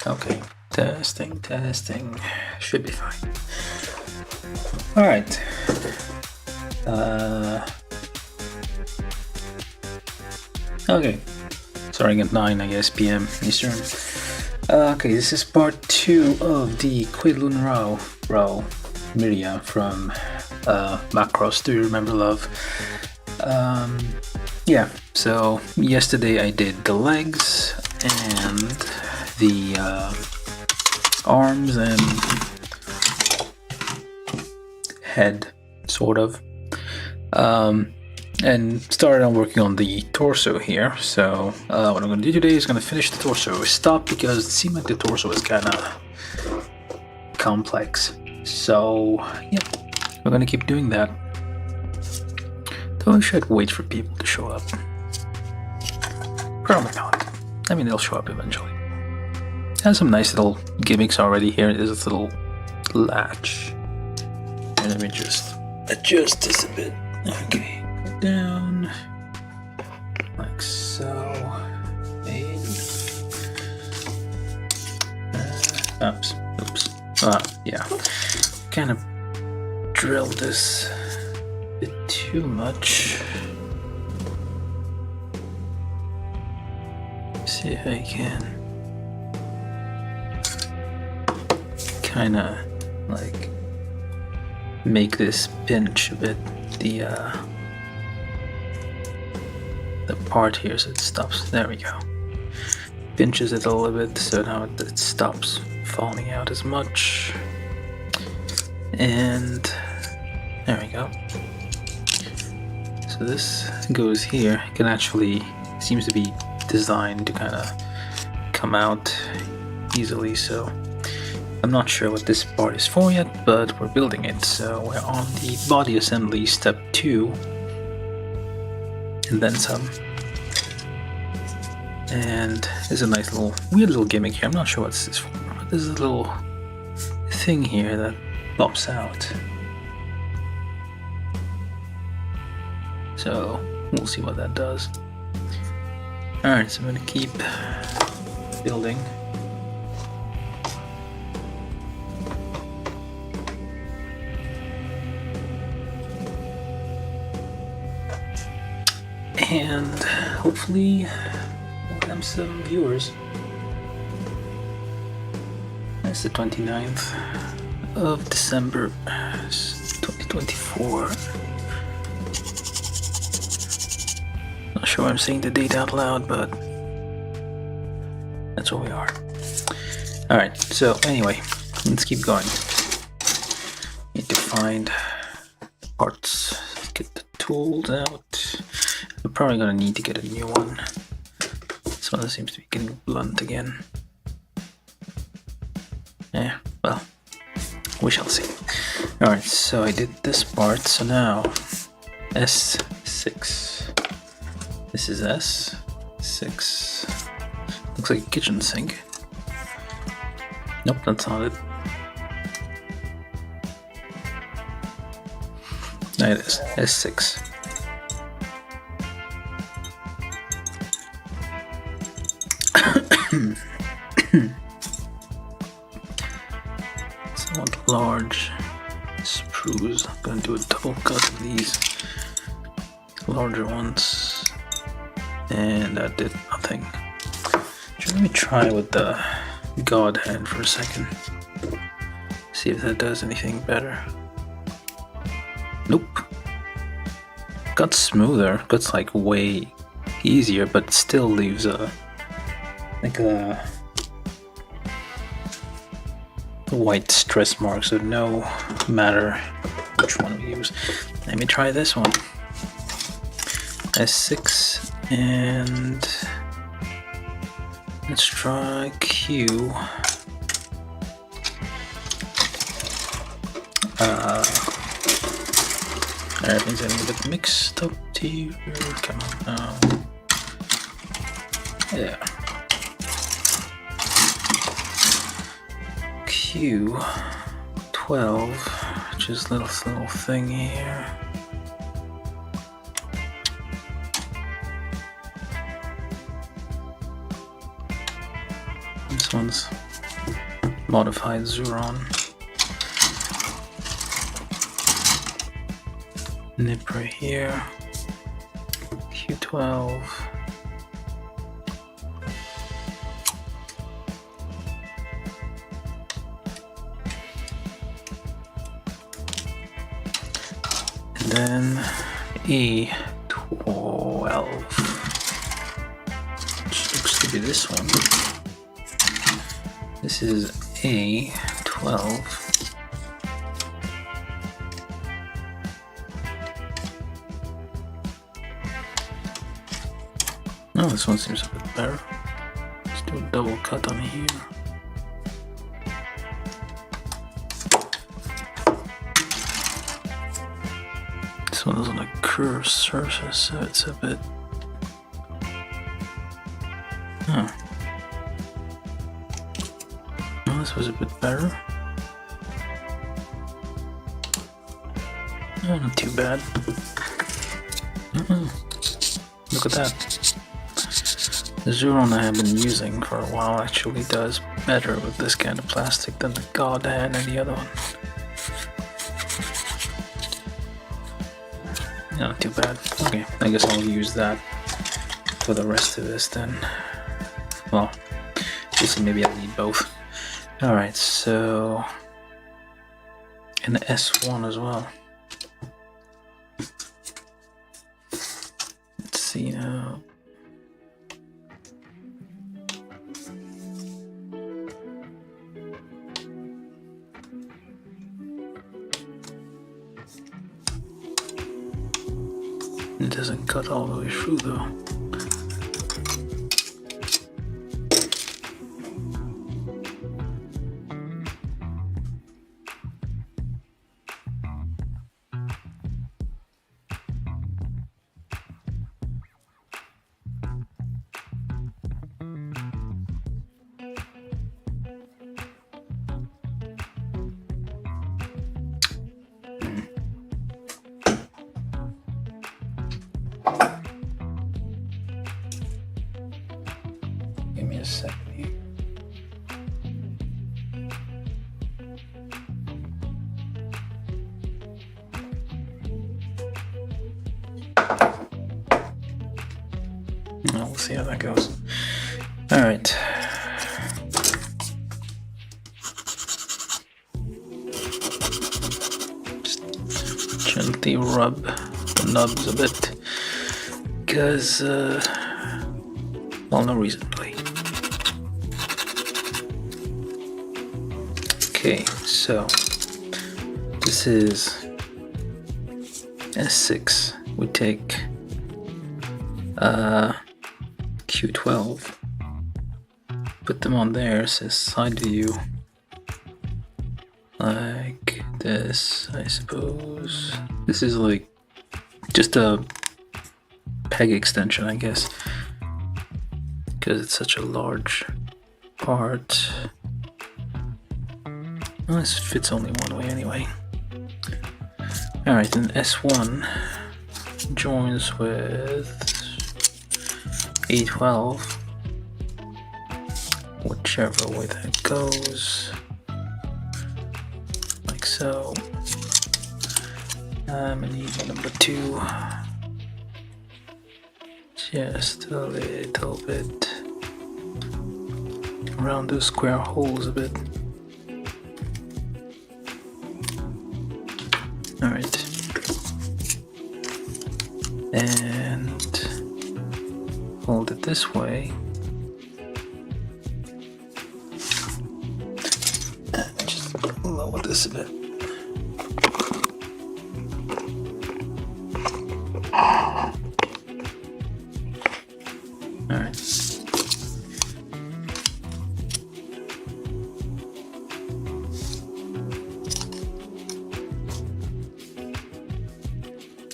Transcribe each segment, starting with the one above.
Okay, testing. Should be fine. Alright. Okay. Starting at 9, I guess, PM Eastern. Okay, this is part 2 of the Queadluun row Miria from Macross. Do you remember, love? Yeah, so yesterday I did the legs and the arms and head, sort of, and started on working on the torso here. So what I'm going to do today is going to finish the torso. Stop because it seemed like the torso is kind of complex. So yeah, we're going to keep doing that. Though I should wait for people to show up. Probably not. I mean, they'll show up eventually. Has some nice little gimmicks already here. There's this little latch. And let me just adjust this a bit. Okay, go down. Like so. And oops. Yeah. Kind of drilled this a bit too much. See if I can kind of like make this pinch a bit the part here so it stops. There we go. Pinches it a little bit so now it stops falling out as much. And there we go. So this goes here. It can actually seems to be designed to kind of come out easily, so I'm not sure what this part is for yet, but we're building it. So we're on the body assembly step 2 and then some. And there's a nice little weird little gimmick here. I'm not sure what this is for, but there's a little thing here that pops out. So we'll see what that does. Alright, so I'm gonna keep building. And hopefully we'll have some viewers. That's the 29th of December 2024. Not sure I'm saying the date out loud, but that's what we are. Alright, so anyway, let's keep going. Need to find parts, get the tools out. I'm probably gonna need to get a new one. This one seems to be getting blunt again. Yeah, well, we shall see. Alright, so I did this part, so now S6. This is S6. Looks like a kitchen sink. Nope, that's not it. There it is, S6. Somewhat large sprues. I'm gonna do a double cut of these larger ones, and that did nothing. Let me try with the God hand for a second. See if that does anything better. Nope. Got smoother. Got like way easier, but still leaves a white stress mark, so no matter which one we use. Let me try this one. S6, and let's try Q. Everything's getting a bit mixed up here. Come on now. Yeah. Q12, which is this little thing here. This one's modified Zuron. Nip right here. Q12. And then E12. Which looks to be this one. This is A12. Oh, this one seems a bit better. Let's do a double cut on here. This one is on a curved surface, so it's a bit... Oh. Oh, this was a bit better. Oh, not too bad. Look at that. The Zuron I have been using for a while actually does better with this kind of plastic than the God Hand and the other one. Yeah, not too bad. Okay, I guess I'll use that for the rest of this then. Well, maybe I'll need both. Alright, so... an S1 as well. Let's see now. It doesn't cut all the way through though. Give me a second here. Well, we'll see how that goes. All right. Just gently rub the nubs a bit, because, well, no reason really. Okay, so this is S6. We take Q12, put them on there, says side view, like this, I suppose. This is like just a peg extension, I guess, because it's such a large part. Well, this fits only one way anyway. Alright, then S1 joins with A12, whichever way that goes, like so. I'm gonna need number 2, just a little bit around those square holes a bit. Alright, and hold it this way. Just lower this a bit. Alright.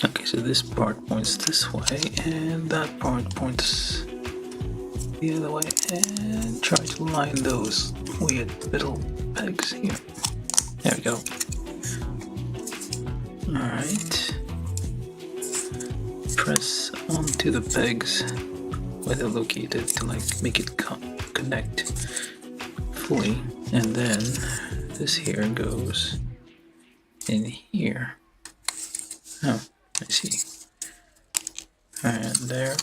Okay, so this part points this way, and that part points the other way, and try to line those weird little pegs here. There we go. Alright. Press onto the pegs where they're located to like make it connect fully. And then this here goes in here. Oh, I see. And there,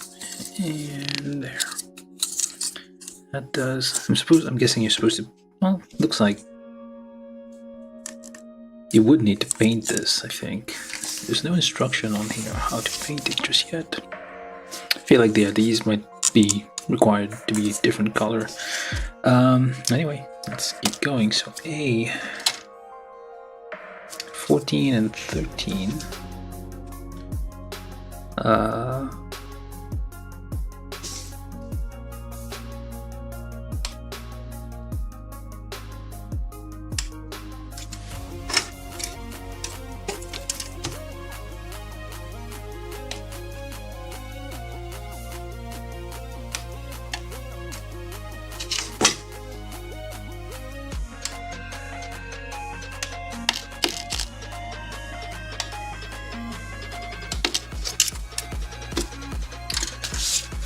and there. That does. I'm guessing you're supposed to. Well, looks like you would need to paint this. I think there's no instruction on here how to paint it just yet. I feel like these might be required to be a different color. Anyway, let's keep going. So A 14 and 13.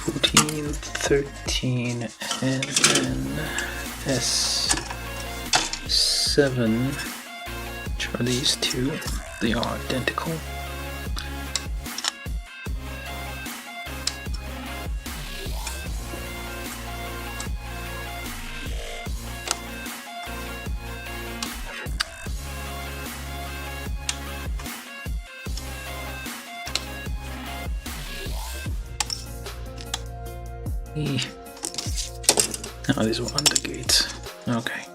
$14, $13, and then S7. Which are these two? They are identical. Oh, these were under gates. Okay.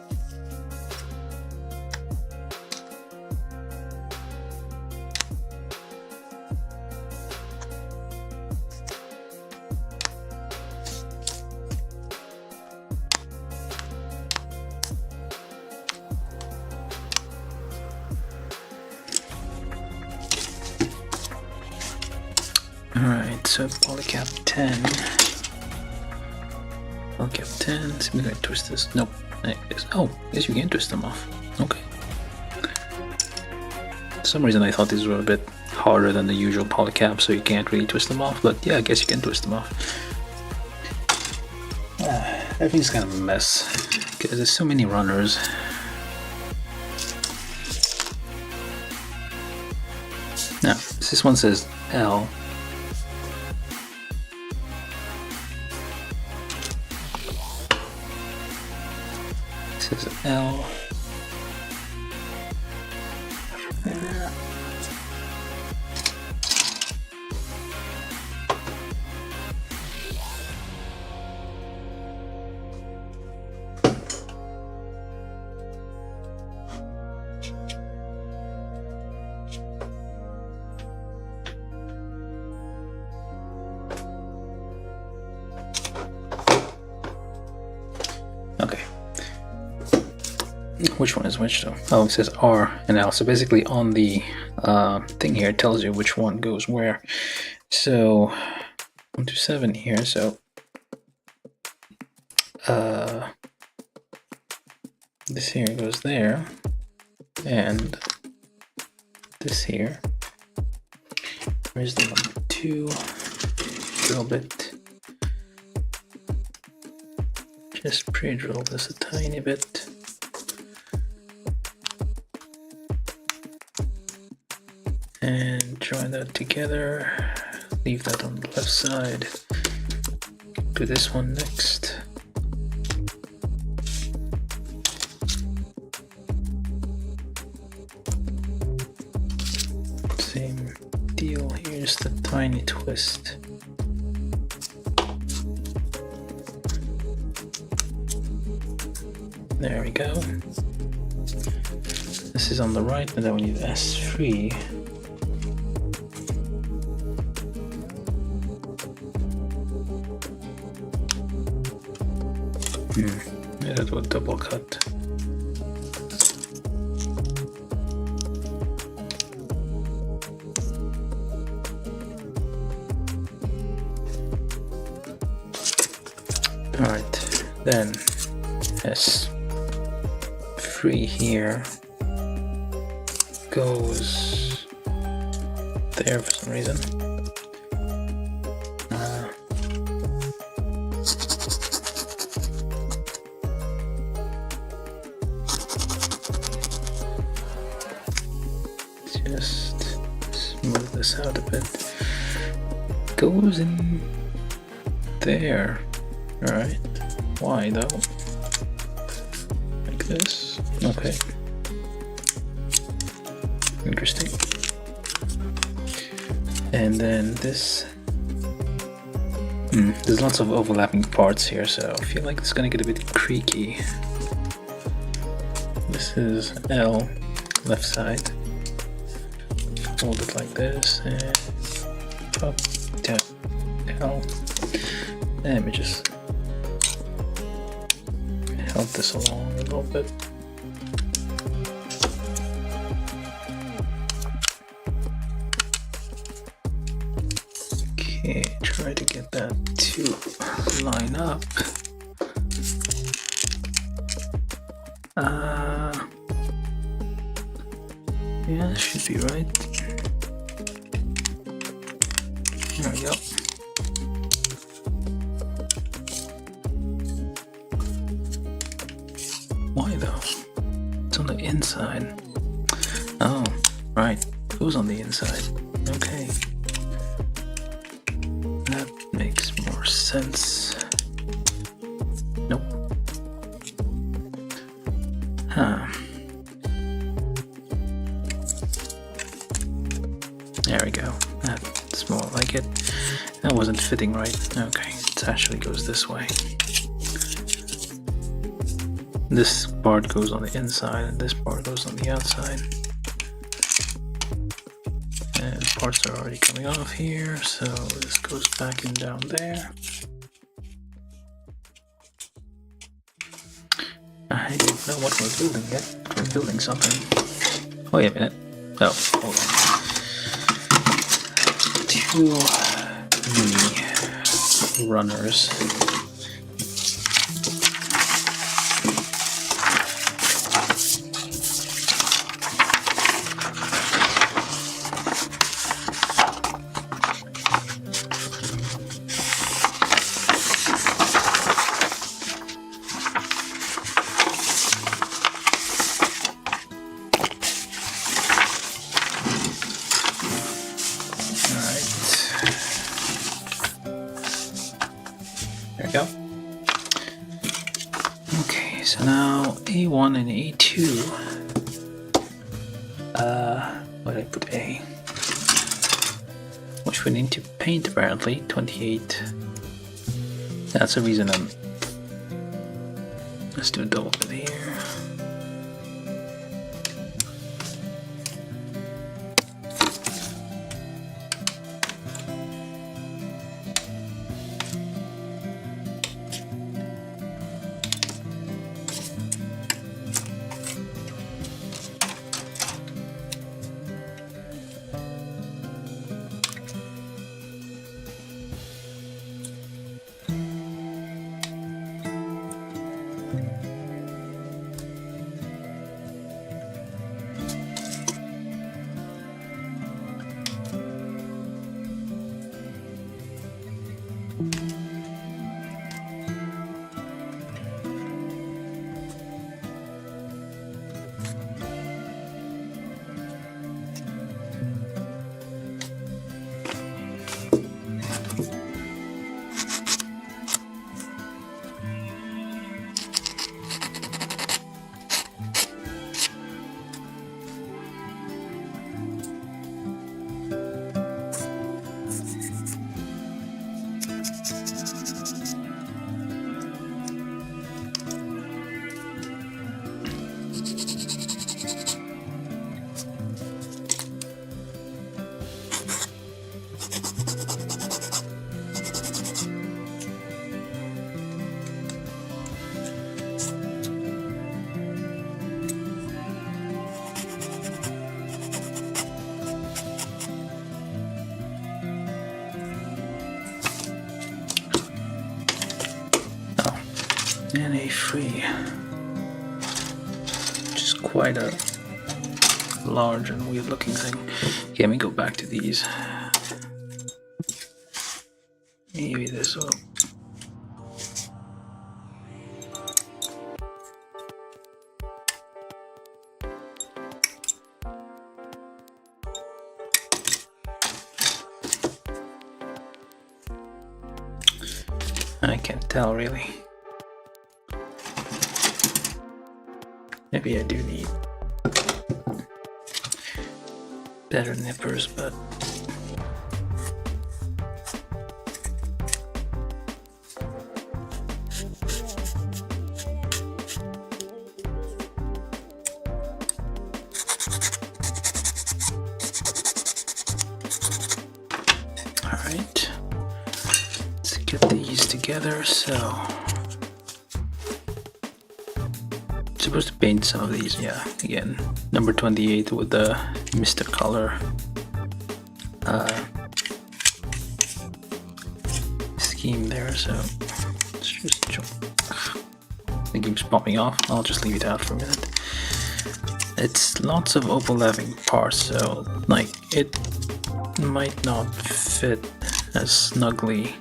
Alright, so polycap 10. Polycap 10. So we're gonna twist this. Nope. Oh, I guess you can twist them off. Okay. For some reason I thought these were a bit harder than the usual polycap, so you can't really twist them off, but yeah, I guess you can twist them off. Everything's kind of a mess because there's so many runners. Now, this one says L. This is L. There. Okay. Which one is which though? Oh, it says R and L. So basically on the thing here it tells you which one goes where. So 1 to 7 here, so this here goes there, and this here. Where's the number 2? Drill bit. Just pre-drill this a tiny bit. And join that together. Leave that on the left side. Do this one next. Same deal here, just a tiny twist. There we go. This is on the right, and then we need S3. Yeah, that would double cut. Alright, then S3 here goes there for some reason. just smooth this out a bit. Goes in there. Alright. Why though? Like this. Okay. Interesting. And then this. There's lots of overlapping parts here, so I feel like it's gonna get a bit creaky. This is L, left side. Hold it like this and up, down, L. Let me just help this along a little bit. Okay, try to get that to line up. Yeah, should be right. There we go. Why though? It's on the inside. Oh, right. It was on the inside. Okay. That makes more sense. Nope. Huh. There we go. That's more like it. That wasn't fitting right. Okay, it actually goes this way. This part goes on the inside and this part goes on the outside. And parts are already coming off here, so this goes back and down there. I don't know what we're building yet. We're building something. Wait a minute. Oh, hold on. Two mini runners. There we go. Okay, so now A1 and A2. Where did I put A? Which we need to paint apparently. 28. That's the reason I'm. Let's do a double bit here. And A3, which is quite a large and weird looking thing. Okay, let me go back to these. Maybe this will. I can't tell really. Maybe I do need better nippers, but alright. Let's get these together. So supposed to paint some of these, yeah. Again, number 28 with the Mr. Color scheme there. So let's just it keeps popping off. I'll just leave it out for a minute. It's lots of overlapping parts, so like it might not fit as snugly.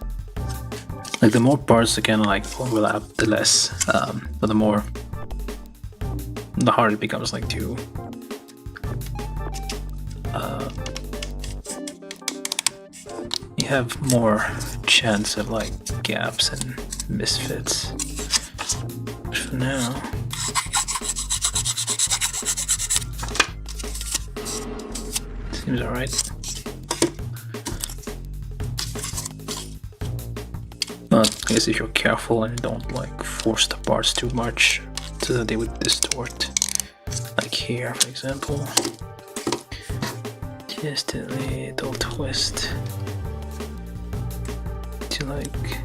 Like the more parts that kind of like overlap, the less. But the harder it becomes like to you have more chance of like gaps and misfits. But for now, seems alright. But I guess if you're careful and don't like force the parts too much so that they would distort, like here for example, just a little twist to like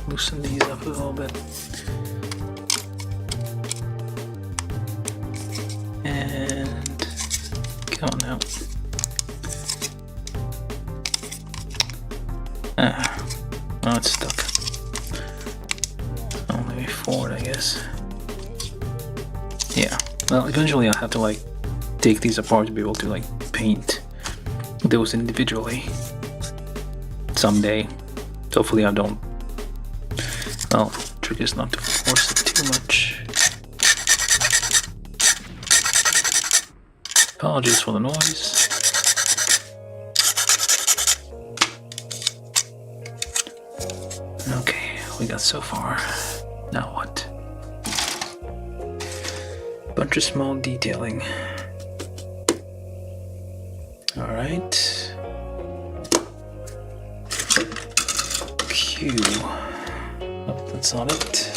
loosen these up a little bit, and come on now. Oh, it's stuck. Oh, maybe forward, I guess. Yeah. Well, eventually I'll have to like take these apart to be able to like paint those individually someday. Hopefully I don't. Well, trick is not to force it too much. Apologies for the noise. Okay, we got so far. Now what? Bunch of small detailing. Alright. Q. Oh, that's not it.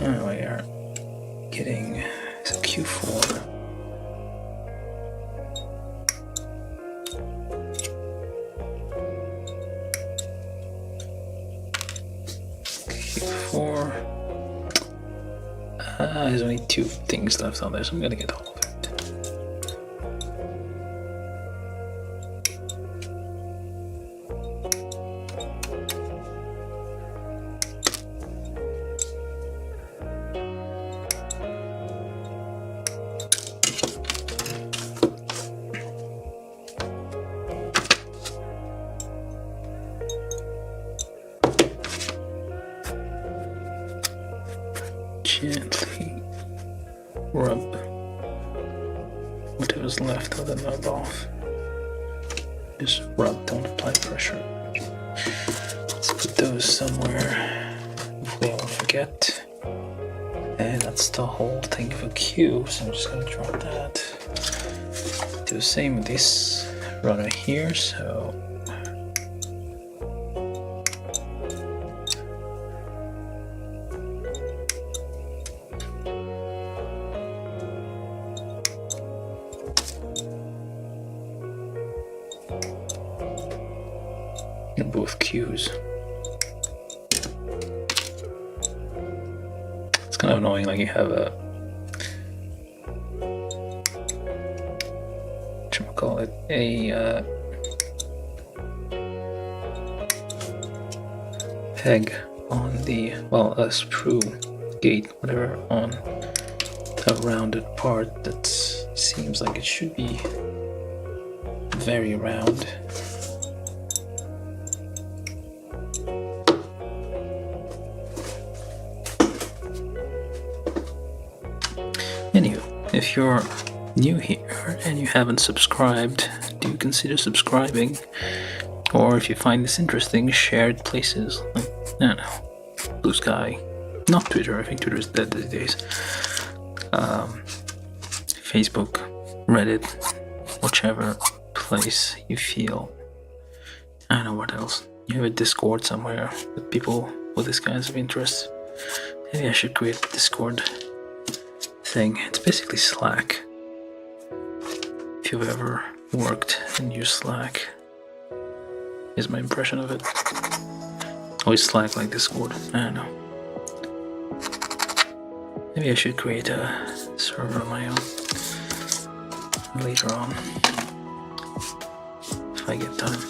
Oh, we are getting Q4. There's only 2 things left on there, so I'm gonna get all of it. Gently rub whatever's left of the nub off. Just rub, don't apply pressure. Let's put those somewhere. Hopefully I won't forget. And that's the whole thing for Q, so I'm just gonna drop that. Do the same with this runner here, so both Qs. It's kind of annoying, like you have a whatchamacallit, a peg on the, well, a sprue gate, whatever, on a rounded part that seems like it should be very round. Anywho, if you're new here and you haven't subscribed, do consider subscribing. Or if you find this interesting, shared places like, I don't know, Blue Sky, not Twitter. I think Twitter is dead these days. Facebook, Reddit, whichever place you feel. I don't know what else. You have a Discord somewhere with people with these kinds of interests. Maybe I should create a Discord thing. It's basically Slack. If you've ever worked and used Slack, is my impression of it. Always Slack like Discord. I don't know. Maybe I should create a server of my own later on if I get time.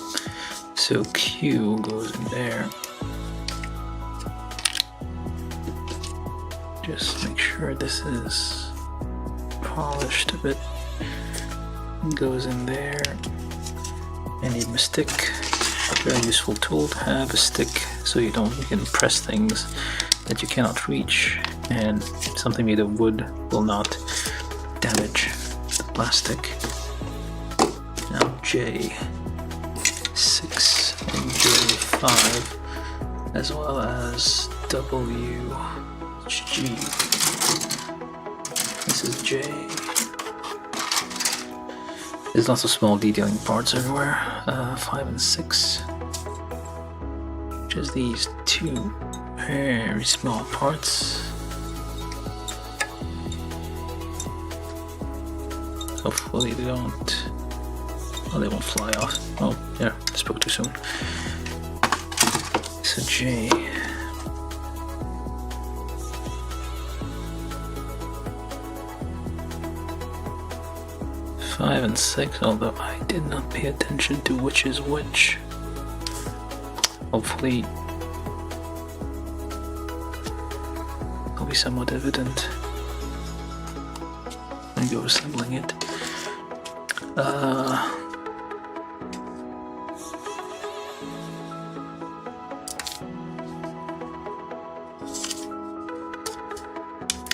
So Q goes in there. Just make sure this is polished a bit. Goes in there. I need my stick. Very useful tool to have, a stick, so you can press things that you cannot reach, and something made of wood will not damage the plastic. Now J6 and J5, as well as WG. This is J. There's lots of small detailing parts everywhere. 5 and 6. Just these two very small parts. Hopefully they don't. Oh, they won't fly off. Oh, yeah, I spoke too soon. So J. Five and 6, although I did not pay attention to which is which. Hopefully it'll be somewhat evident when I go assembling it.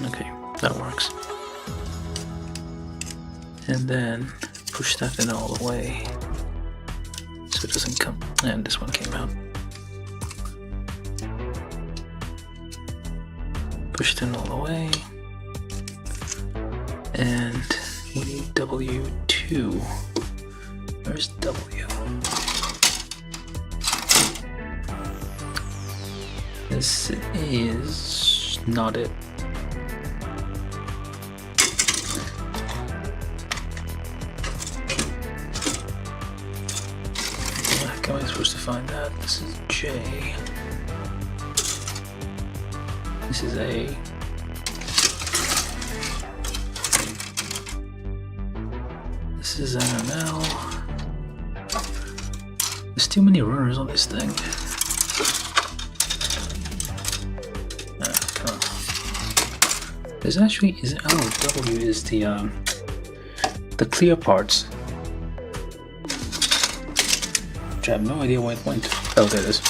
Okay, that works. And then push that in all the way so it doesn't come. And this one came out. Pushed in all the way. And we need W2. Where's W? This is not it. How am I supposed to find that? This is J. This is A. This is MML. There's too many runners on this thing. Come on. There's actually W is the clear parts. I have no idea where it went. Oh, there it is.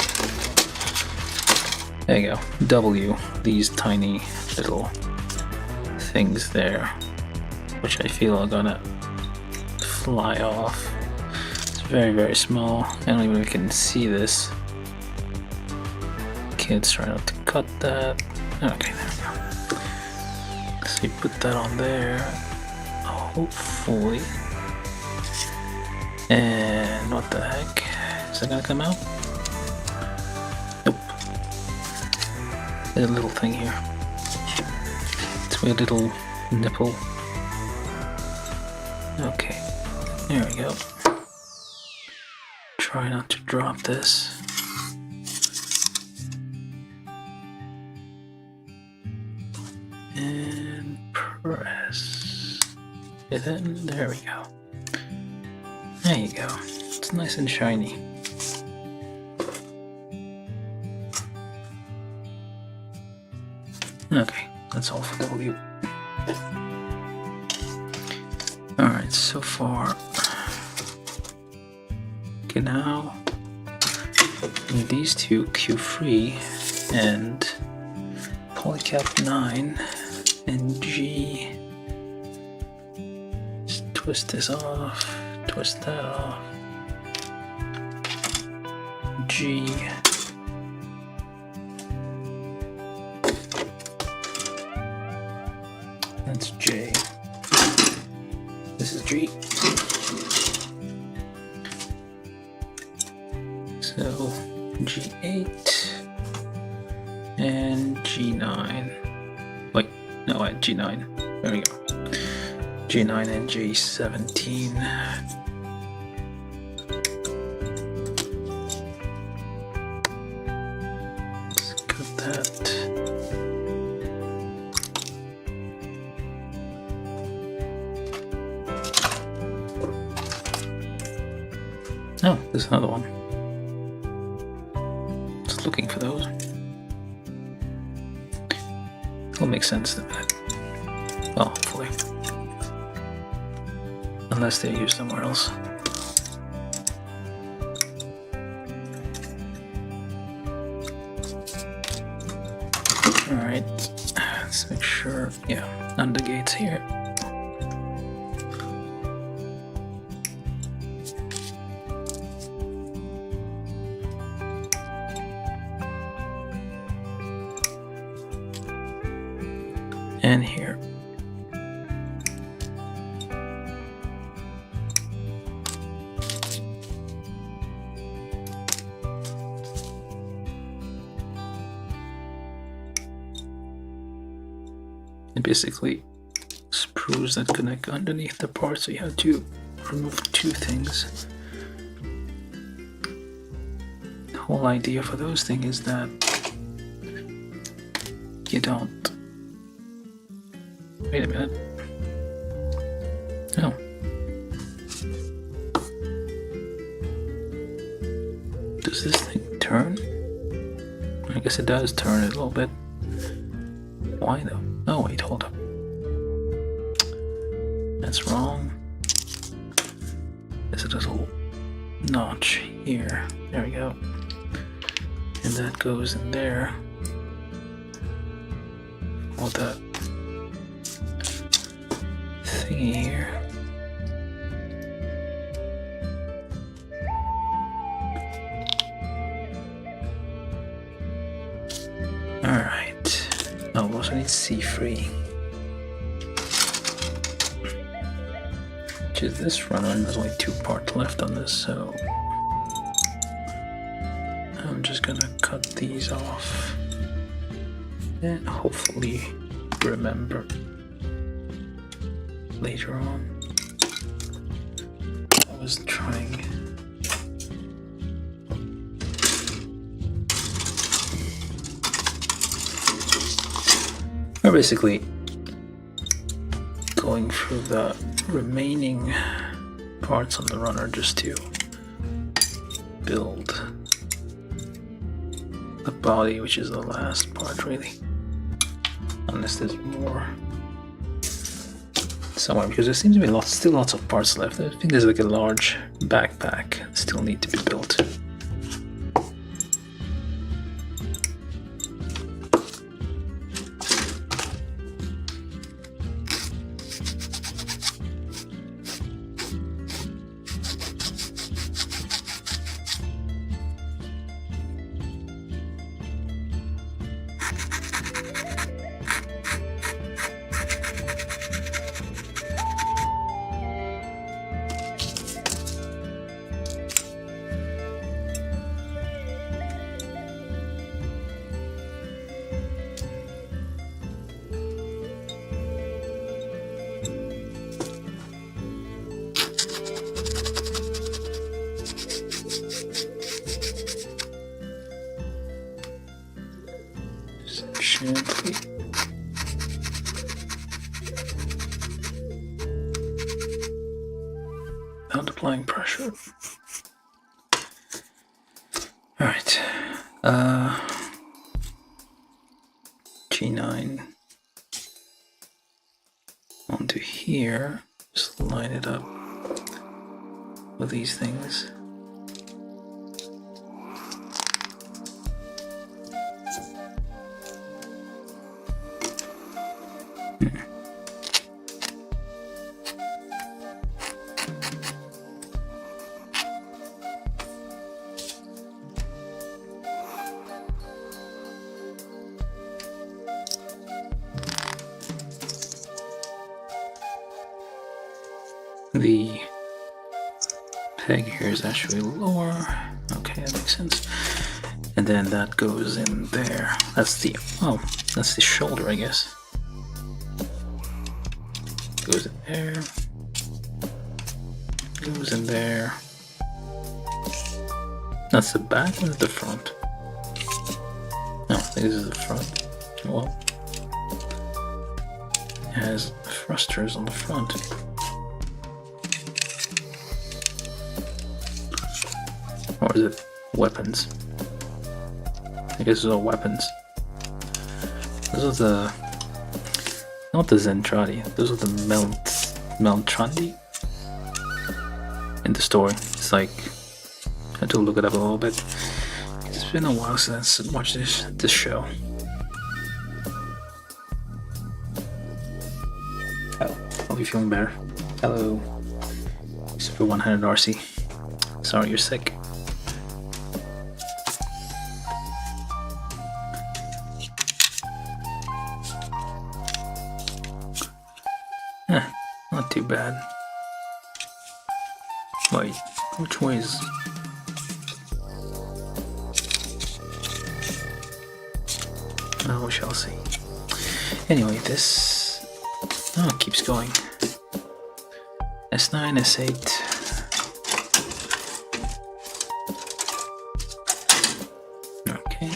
There you go. W. These tiny little things there, which I feel are gonna fly off. It's very, very small. I don't even know if you can see this. Kids try not to cut that. Okay, there we go. So you put that on there. Hopefully. And what the heck? Is that gonna come out? Nope. There's a little thing here. It's a little nipple. Okay. There we go. Try not to drop this. And press. And then, there we go. There you go. It's nice and shiny. Okay, that's all for W. Alright, so far. Okay, now with these two, Q3 and polycap 9 and G. Just twist this off, twist that off. G. That's J. This is G. So G8 and G9. Wait, no, I had G9. There we go. G9 and G17. Let's cut that. Oh, there's another one. Just looking for those. It'll make sense in a minute. Well, hopefully. Unless they're used somewhere else. Alright, let's make sure. Yeah, none of the gates here. And here. And basically screws that connect underneath the part, so you have to remove two things. The whole idea for those things is that you don't. Wait a minute. Oh. Does this thing turn? I guess it does turn a little bit. Why though? Oh wait, hold up. That's wrong. There's a little notch here. There we go. And that goes in there. All that thingy here. Alright. Oh, we also need C3. Which is this runner, and there's only 2 parts left on this, so I'm just gonna cut these off and hopefully remember later on. I was trying. We're basically going through the remaining parts on the runner just to build the body, which is the last part really. Unless there's more somewhere, because there seems to be still lots of parts left. I think there's like a large backpack that still need to be built. Gently. Without applying pressure. Alright. G9 onto here. Just line it up with these things. the peg here is actually lower. Okay, that makes sense. And then that goes in there. That's the shoulder, I guess. Goes in there. Goes in there. That's the back or the front? No, this is the front. Well, it has thrusters on the front. Or is it weapons? I guess those are weapons. Those are the... not the Zentradi, those are the Meltrandi in the story. It's like... I had to look it up a little bit. It's been a while since I watched this show. Oh, hope you're feeling better. Hello, Super 100 RC. Sorry you're sick. Not too bad. Wait, which way is... oh, we shall see. Anyway, this... oh, it keeps going. S9, S8... okay.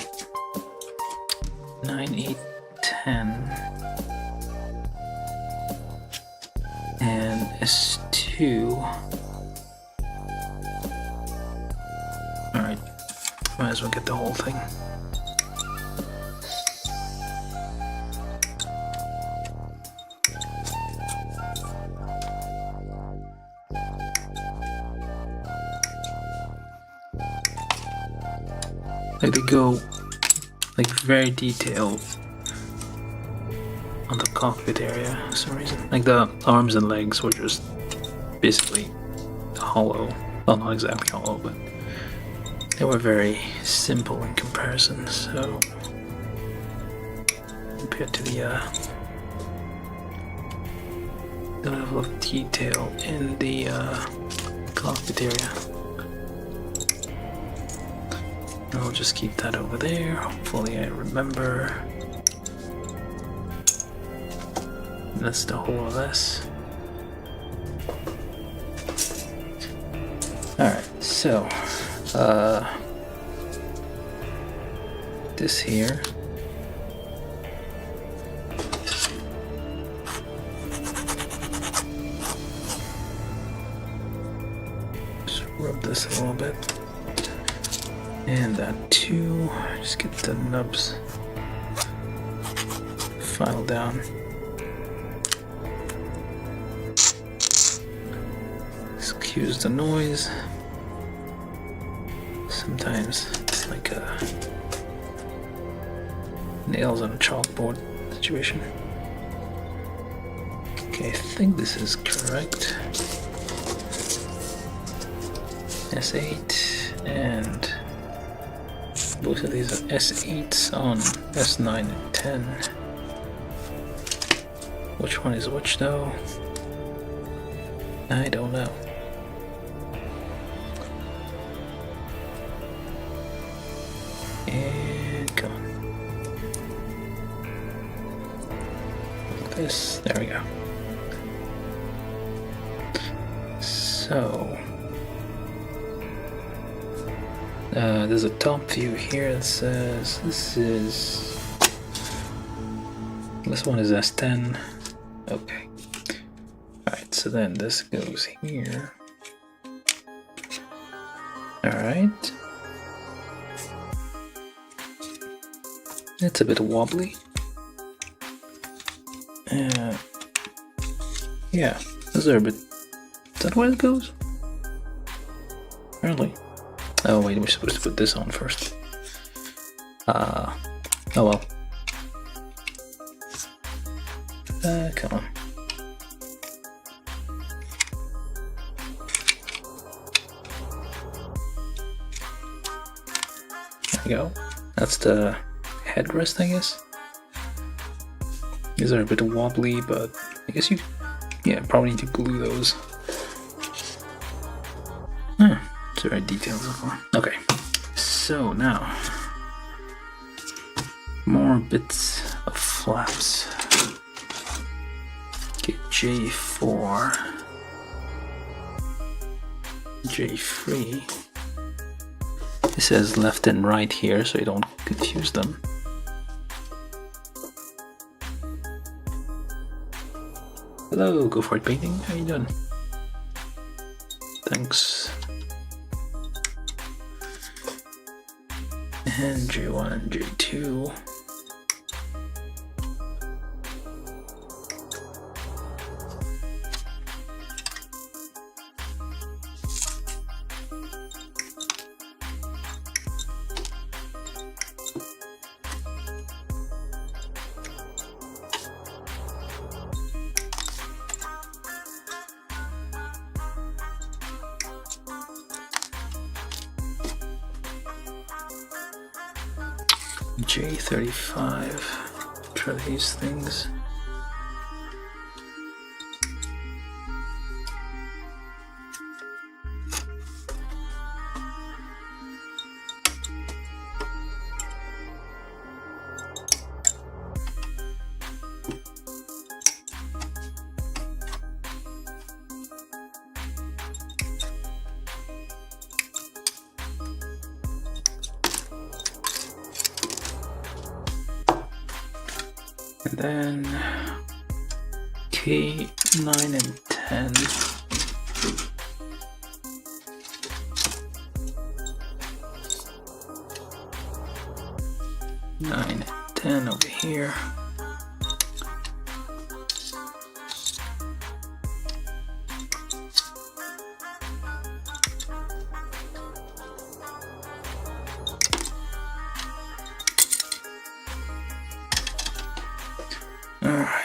9, 8, 10... and S2. Alright, might as well get the whole thing. Like they go like very detailed on the cockpit area for some reason. Like the arms and legs were just basically hollow. Well, not exactly hollow, but they were very simple in comparison, so compared to the level of detail in the cockpit area. I'll just keep that over there. Hopefully I remember. That's the whole of this. Alright, so this here. Just rub this a little bit. And that too. Just get the nubs filed down. Excuse the noise. Sometimes it's like a nails on a chalkboard situation. Okay, I think this is correct. S8 and both of these are S8s on S9 and 10. Which one is which though? I don't know. And come on. Like this. There we go. So there's a top view here that says this one is S10. Okay. Alright, so then this goes here. Alright. It's a bit wobbly. Yeah, those are a bit... is that where it goes? Apparently. Oh wait, we're supposed to put this on first. Oh well. Come on. There we go. That's the headrest, I guess. These are a bit wobbly, but I guess you, yeah, probably need to glue those It's very detailed so far. Okay, so now more bits of flaps. Okay, J4, J3. It says left and right here, so you don't confuse them. Hello, Go For It Painting. How you doing? Thanks. And J1 and J2. J35. Try these things. And then K9 and 10. Nine and 10 over here. All right.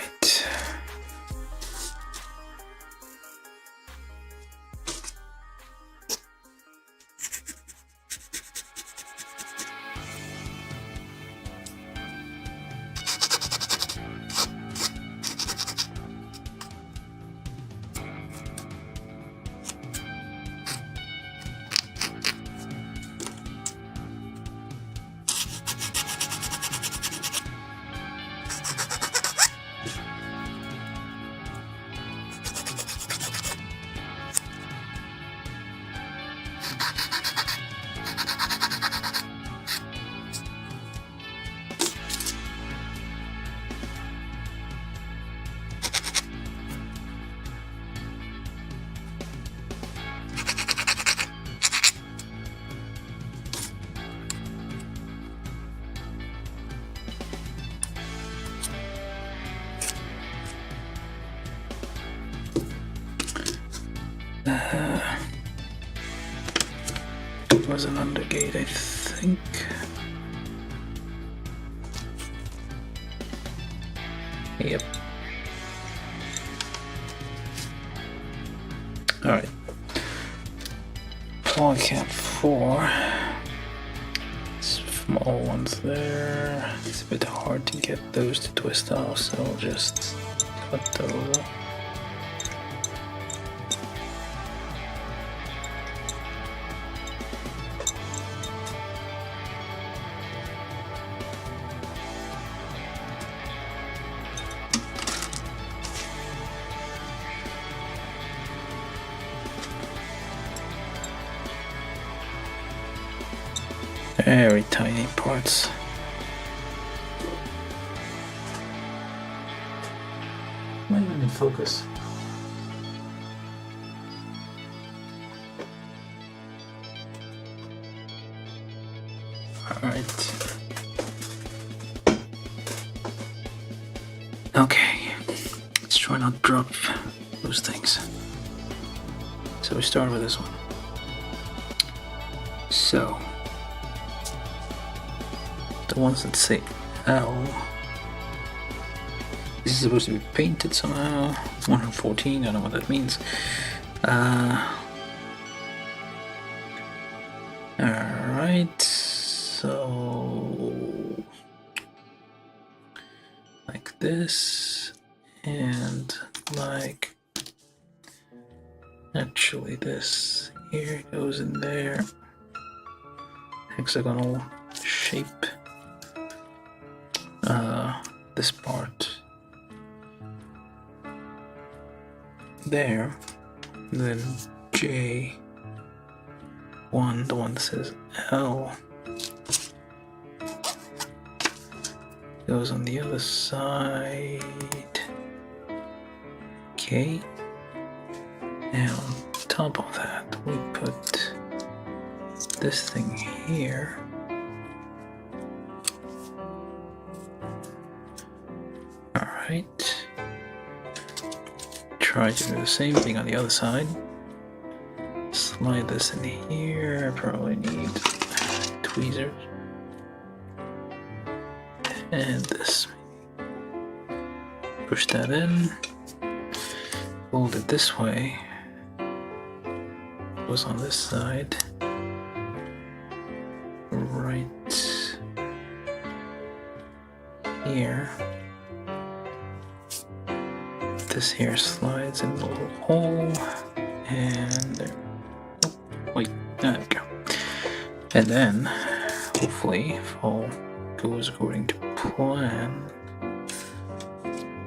It was an undergate, I think. Yep. Alright. Polycat 4. Small ones there. It's a bit hard to get those to twist off, so I'll just cut those off. Very tiny parts. Not even in focus. Alright. Okay. Let's try not drop those things. So we start with this one. So the ones that say L. This is supposed to be painted somehow. 114, I don't know what that means. Alright, so like this, and like actually this here, goes in there. Hexagonal shape. This part there, and then J1, the one that says L, goes on the other side. Okay, and on top of that we put this thing here. Alright, try to do the same thing on the other side. Slide this in here, probably need tweezers. And this. Push that in. Fold it this way. Goes on this side. Right here. This here slides in the little hole. And there. Oh, wait, there we go. And then, hopefully, if all goes according to plan,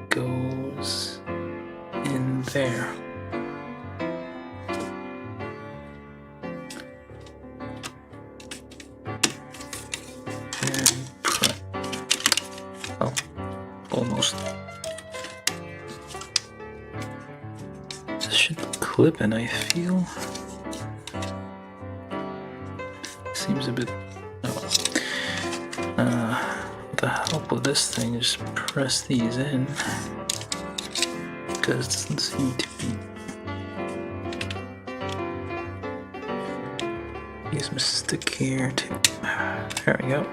goes in there. And oh, almost. This should clip in, I feel. Seems a bit. With the help of this thing, just press these in, because it doesn't seem to be. Use my stick here to. There we go.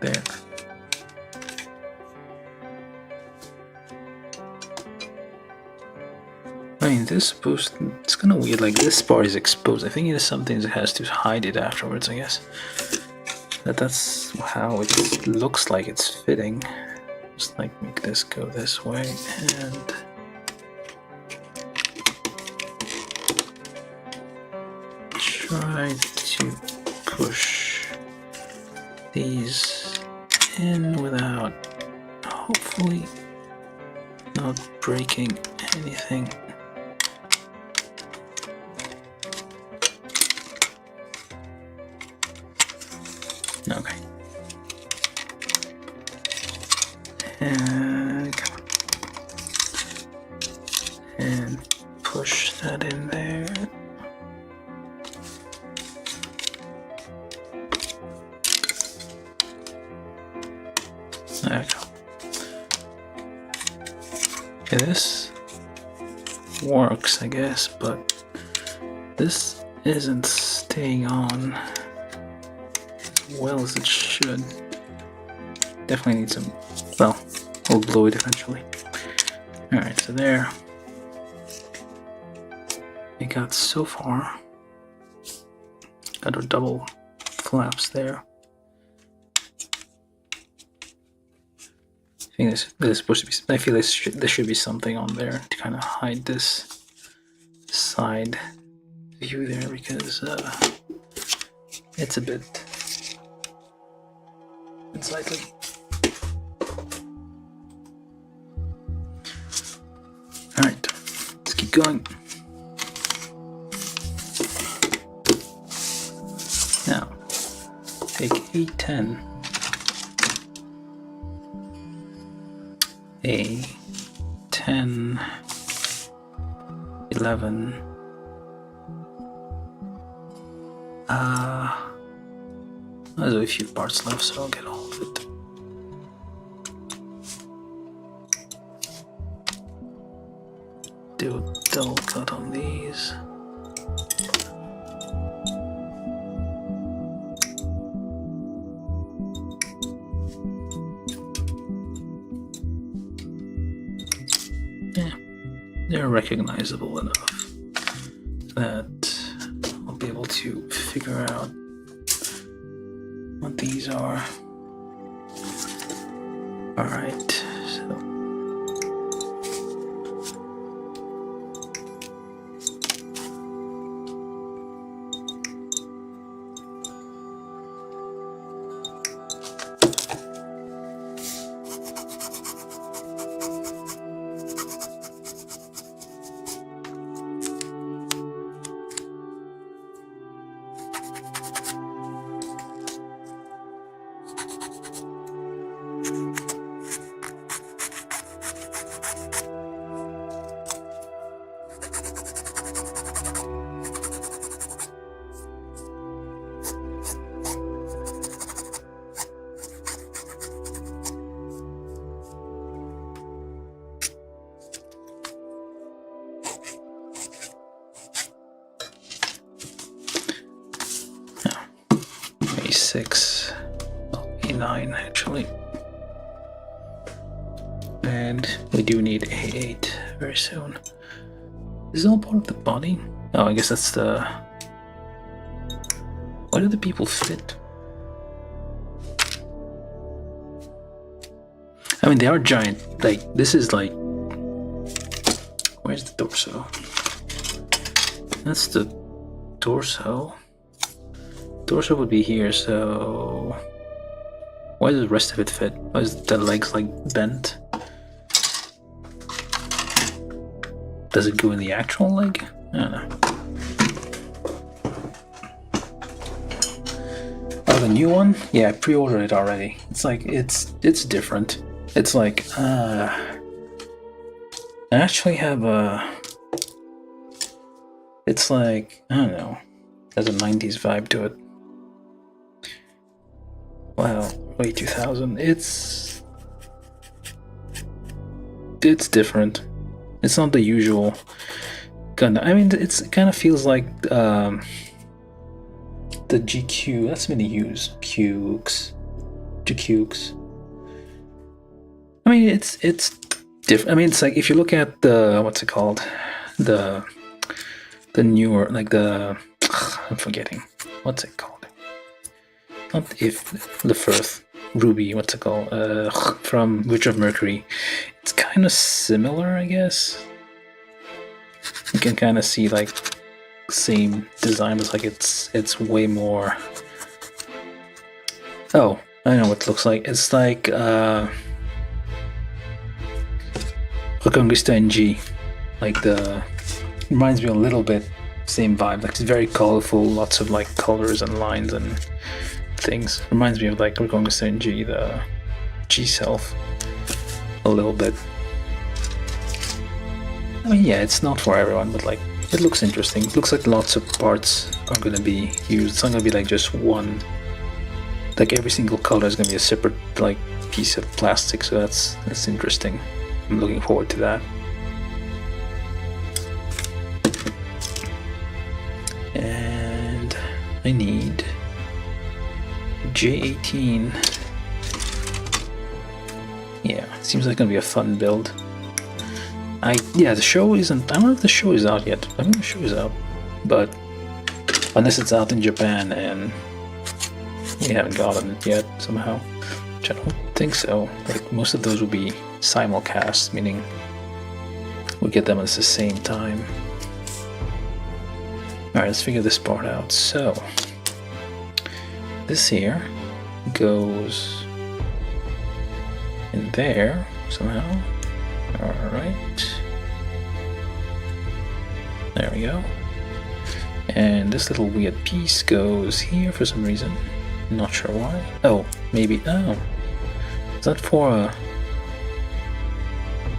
There. I mean, this is supposed to, it's kind of weird, like this part is exposed. I think it is something that has to hide it afterwards, I guess. That's how it looks like it's fitting. Just like make this go this way and try to push these in without, hopefully, not breaking anything. Okay. And come on. And push that in there. There we go. Okay, this works, I guess, but this isn't staying on well as it should. Definitely need some. Well, we'll blow it eventually. Alright, so there. It got so far. Got our double flaps there. I think this is supposed to be. I feel there should be something on there to kind of hide this side view there, because it's a bit unsightly. Alright, let's keep going. Now, take A10, A10, 11, there's a few parts left, so I'll get all of it. Do a double cut on these. Yeah, they're recognizable enough that I'll be able to figure out what these are. Alright, so A6, A9 actually, and we do need A8 very soon. Is this all part of the body? Oh, I guess that's the... Why do the people fit? I mean, they are giant. Like, this is like... Where's the torso? That's the torso. Torso would be here, so... Why does the rest of it fit? Why is the legs like bent? Does it go in the actual leg? I don't know. Oh, the new one? Yeah, I pre-ordered it already. It's like, it's different. It's like, I actually have a... It's like, I don't know. There's a 90s vibe to it. Wow, early 2000. It's different. It's not the usual gun. I mean, it kind of feels like the GQ. That's been used. GQs. I mean, it's different. I mean, it's like if you look at the what's it called, the newer, like the I'm forgetting what's it called. Not the first Ruby, what's it called? From Witch of Mercury. It's kind of similar, I guess. You can kind of see like same design, but like it's way more. Oh, I know what it looks like. It's like Reconquista NG, like the reminds me a little bit same vibe. Like it's very colorful, lots of like colors and lines and things. Reminds me of like Reconquista NG, the G self, a little bit. I mean, yeah, it's not for everyone, but like it looks interesting. It looks like lots of parts are gonna be used. It's not gonna be like just one. Like every single color is gonna be a separate like piece of plastic. So that's interesting. I'm looking forward to that. And I need J18. Yeah, seems like gonna be a fun build. Yeah, the show isn't. I don't know if the show is out yet. I think the show is out, but unless it's out in Japan and we haven't gotten it yet somehow, which I don't think so. Like most of those will be simulcast, meaning we get them at the same time. All right, let's figure this part out. So this here goes in there somehow. Alright. There we go. And this little weird piece goes here for some reason. Not sure why. Oh, maybe. Oh. Is that for a.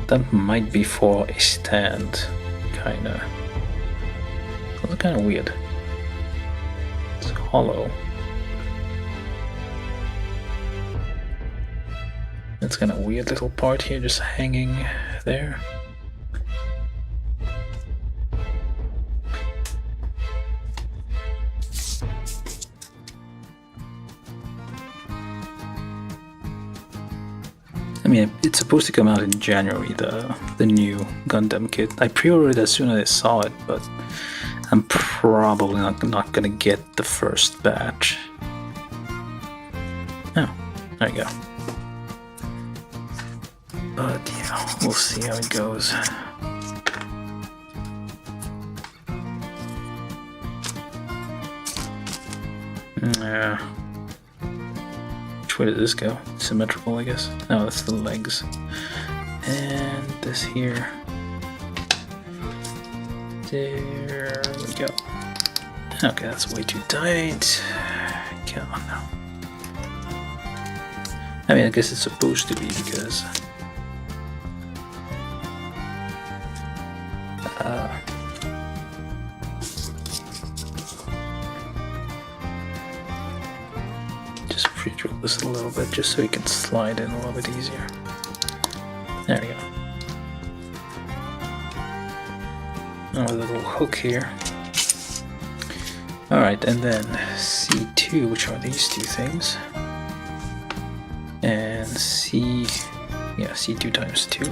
That might be for a stand. Kinda. That's kinda weird. It's hollow. That's kind of weird little part here just hanging there. I mean, it's supposed to come out in January, the new Gundam kit. I pre-ordered it as soon as I saw it, but I'm probably not gonna get the first batch. Oh, there you go. But yeah, we'll see how it goes. Yeah. Which way does this go? Symmetrical, I guess. No, that's the legs. And this here. There we go. Okay, that's way too tight. Come on now. I mean, I guess it's supposed to be because just pre-drill this a little bit just so you can slide in a little bit easier. There we go. Oh, a little hook here. Alright, and then C2, which are these two things. And C2 times 2.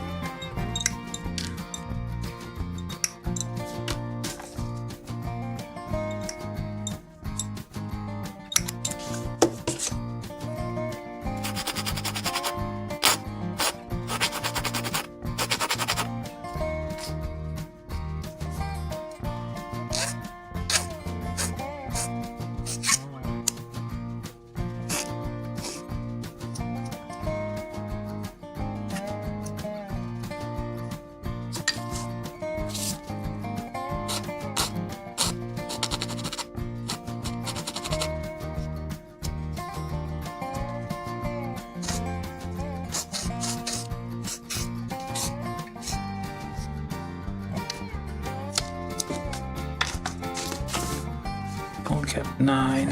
Cap 9.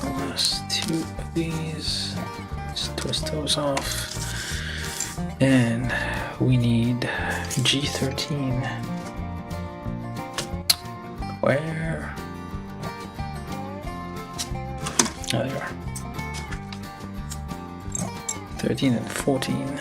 Last 2 of these. Just twist those off. And we need G13. Where? Oh, there you are. 13 and 14.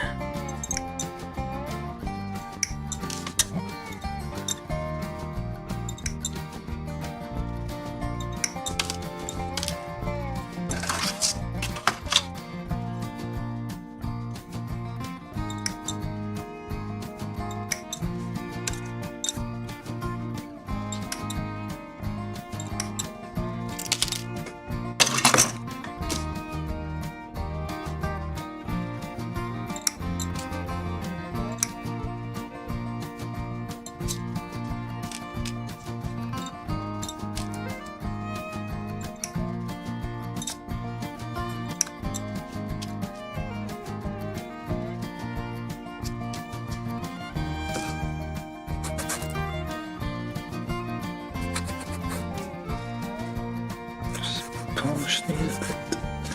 Polish these a bit.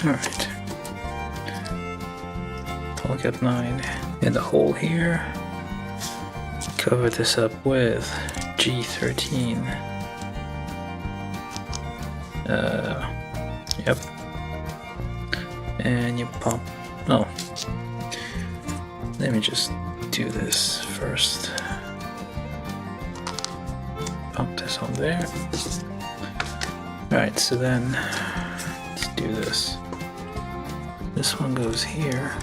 Alright. I'll get 9 in the hole here. Cover this up with G13. Yep. And you pop. Oh. Let me just do this first. Pop this on there. Alright, so then let's do this. This one goes here.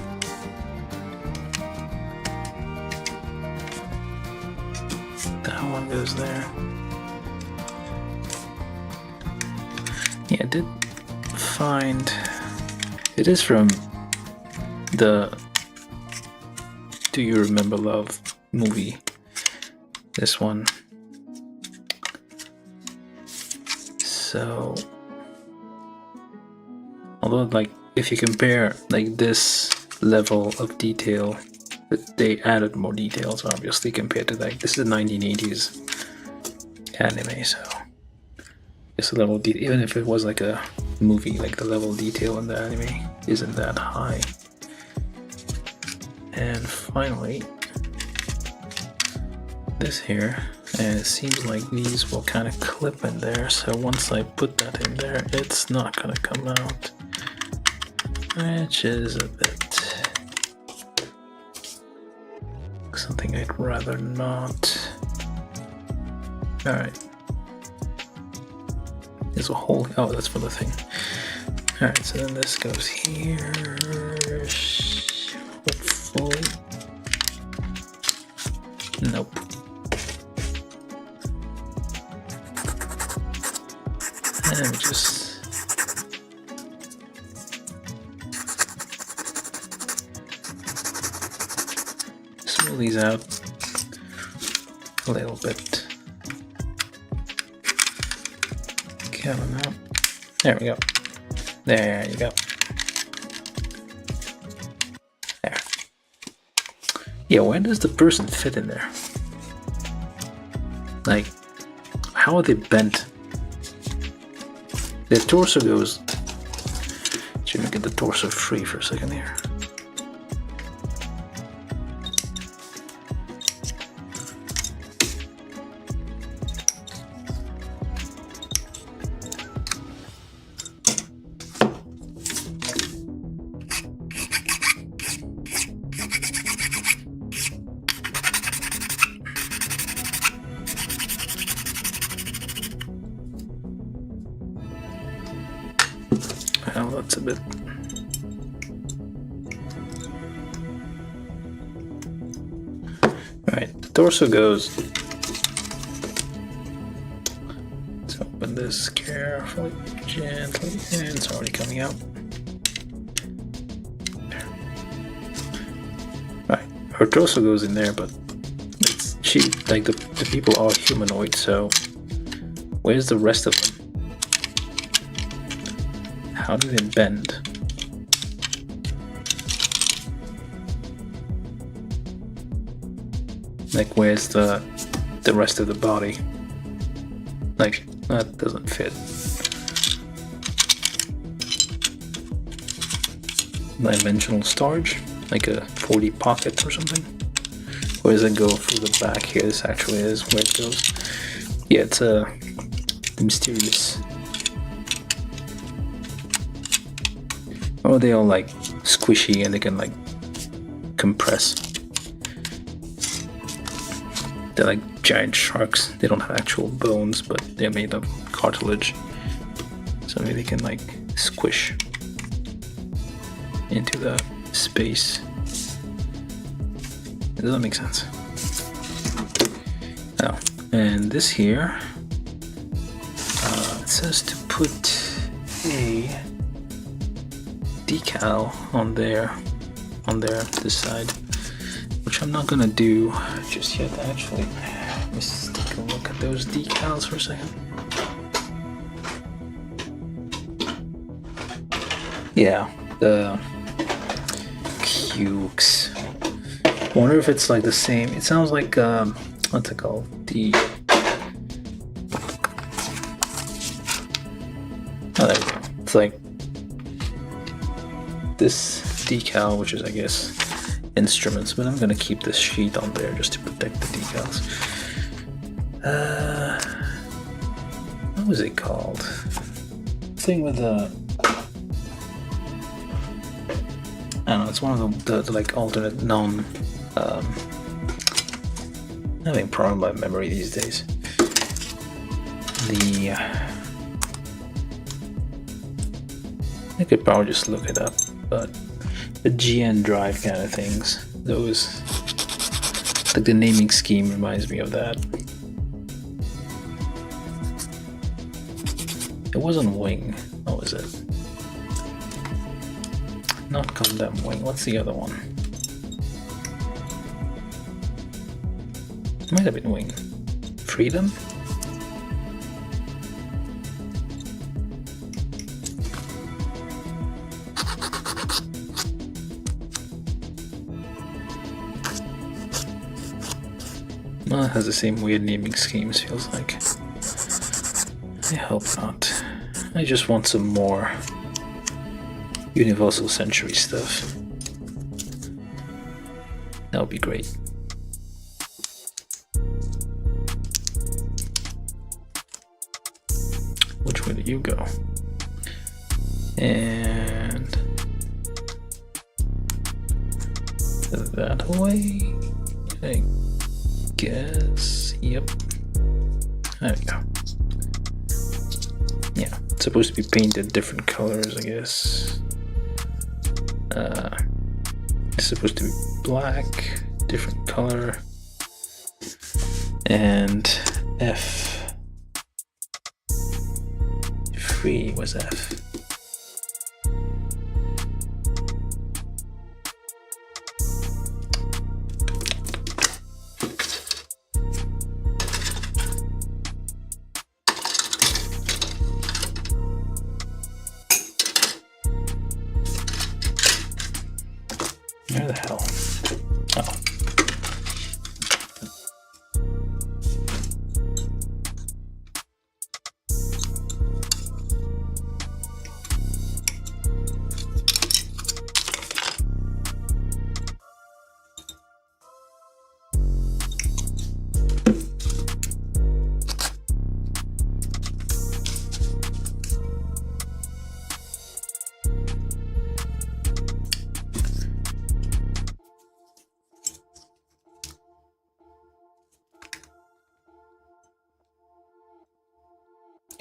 That one goes there. Yeah, I did find it is from the Do You Remember Love movie. This one. So, although like if you compare like this level of detail, they added more details obviously compared to like this is a 1980s anime, so it's a level detail. Even if it was like a movie, like the level of detail in the anime isn't that high. And finally, this here. And it seems like these will kind of clip in there, so once I put that in there, it's not gonna come out, which is a bit something I'd rather not. Alright. There's a hole. Oh, that's for the thing. Alright, so then this goes here. Hopefully. Nope. Let me just smooth these out a little bit. Get them out. There we go. There you go. There. Yeah, where does the person fit in there? Like, how are they bent? Their torso goes... Let me get the torso free for a second here. Well, that's a bit... Alright, the torso goes... Let's open this carefully, gently, and it's already coming out. There. Right, her torso goes in there, but it's, the people are humanoid, so where's the rest of them? How do they bend? Like, where's the rest of the body? Like, that doesn't fit. Dimensional storage? Like a 40 pocket or something? Or does it go through the back here? This actually is where it goes. Yeah, it's mysterious. Or they all like squishy and they can like compress. They're like giant sharks. They don't have actual bones, but they're made of cartilage. So maybe they can like squish into the space. It doesn't make sense. Oh, and this here, it says to put a decal on there, this side, which I'm not gonna do just yet. Actually, let's take a look at those decals for a second. Yeah, the Cukes. Wonder if it's like the same. It sounds like what's it called? Oh, there we go. It's like this decal, which is, I guess, instruments, but I'm gonna keep this sheet on there just to protect the decals. What was it called? Thing with the... I don't know, it's one of the like alternate non... I'm having a problem with my memory these days. I could probably just look it up, but the GN drive kind of things, those, like the naming scheme reminds me of that. It wasn't Wing, what was it? Not Gundam Wing, what's the other one? It might have been Wing. Freedom? Well, it has the same weird naming schemes, feels like. I hope not. I just want some more Universal Century stuff. That would be great. Which way do you go? And that way, I guess. Yep. There we go. Yeah, it's supposed to be painted different colors, I guess. It's supposed to be black, different color, and F. 3 was F. Where the hell? Oh.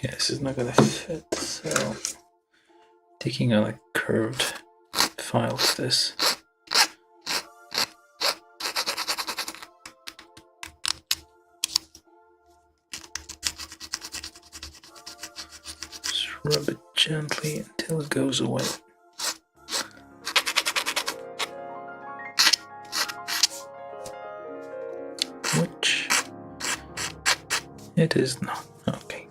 Yeah, this is not gonna fit, so taking a like curved file to this. Just rub it gently until it goes away. Which it is not. Okay.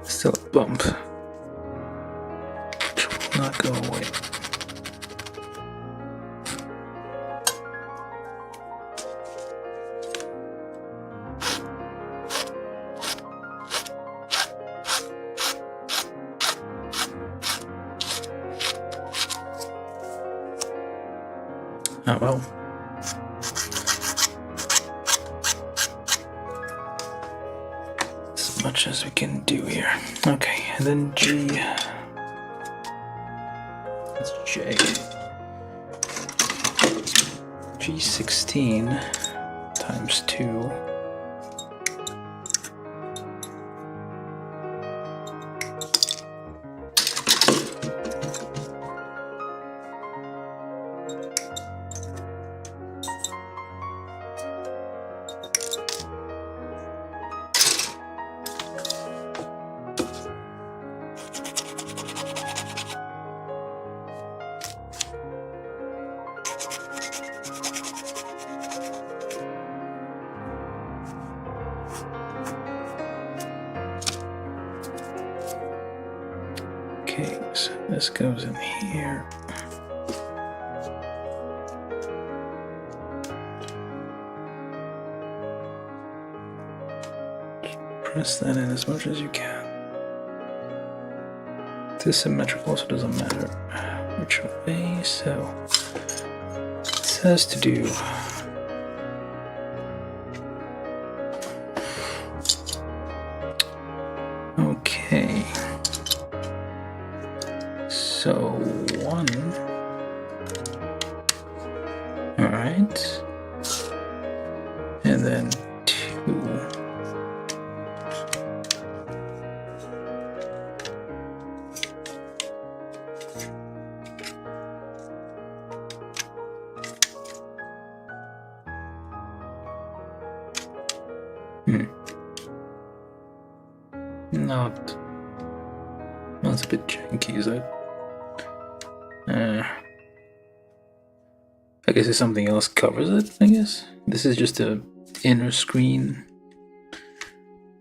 Still a bump, which will not go away. Oh well. As much as we can do here. Okay, and then G. That's J. G16 times 2. Okay, so this goes in here. Press that in as much as you can. This symmetric also doesn't matter which way, so it says to do okay. So 1. All right, and then 2. That's a bit janky, is it? I guess if something else covers it, I guess. This is just a inner screen.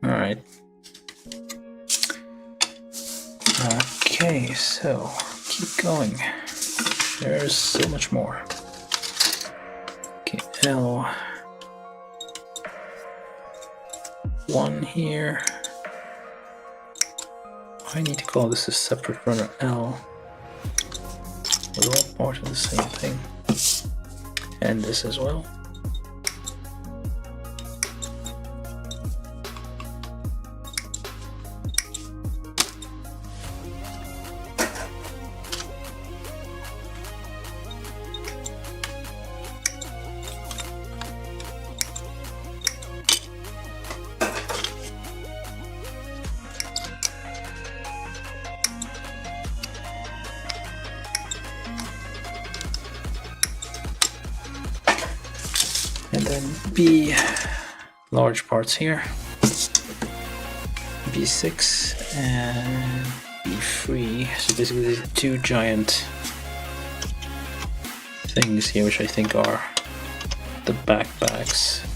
Alright. Okay, so keep going. There's so much more. Okay, L1 here. I need to call this a separate runner L. We're all part of the same thing. And this as well. And then B, large parts here, B6 and B3. So basically these are 2 giant things here, which I think are the backpacks.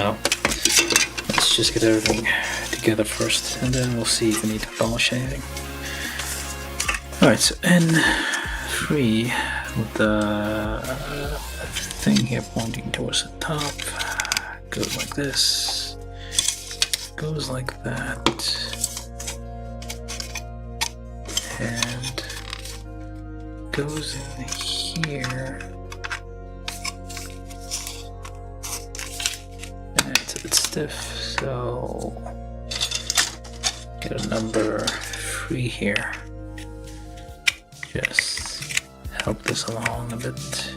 Now, let's just get everything together first, and then we'll see if we need to polish anything. Alright, so N3 with the thing here pointing towards the top goes like this, goes like that, and goes in here. And it's a bit stiff, so get a number 3 here. Just help this along a bit.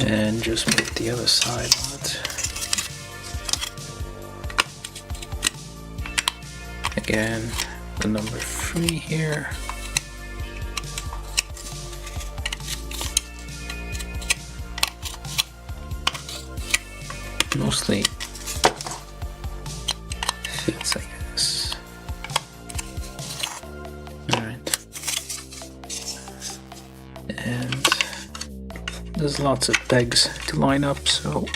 And just make the other side on it. Again, the number 3 here. Mostly fits like this. Alright. And there's lots of pegs to line up, so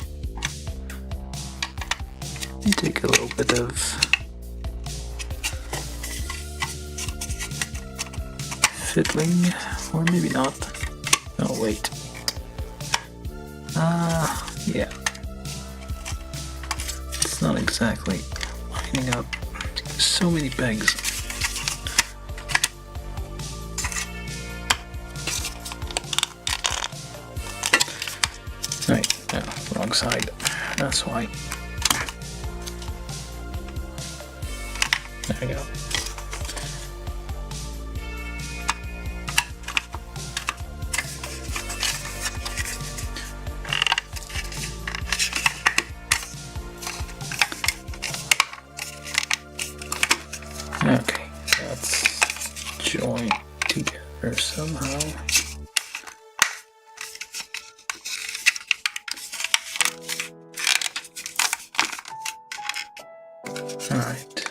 you take a little bit of fiddling, or maybe not. Oh wait. Yeah. It's not exactly lining up. There's so many pegs. Right, no, wrong side. That's why. There we go. Okay, let's join together somehow. Alright.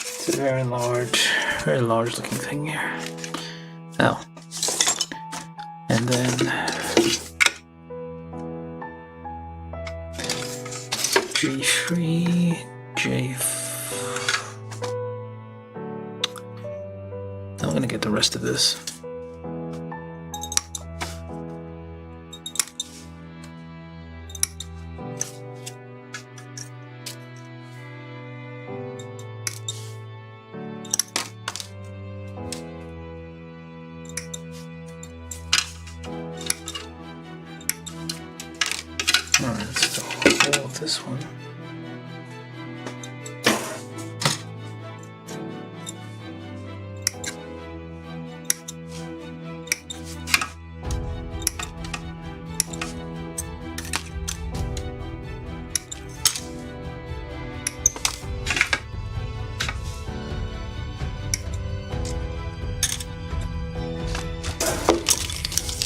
It's a very large looking thing here. Oh. And then J3, I'm gonna get the rest of this. Alright, let's do all of this one.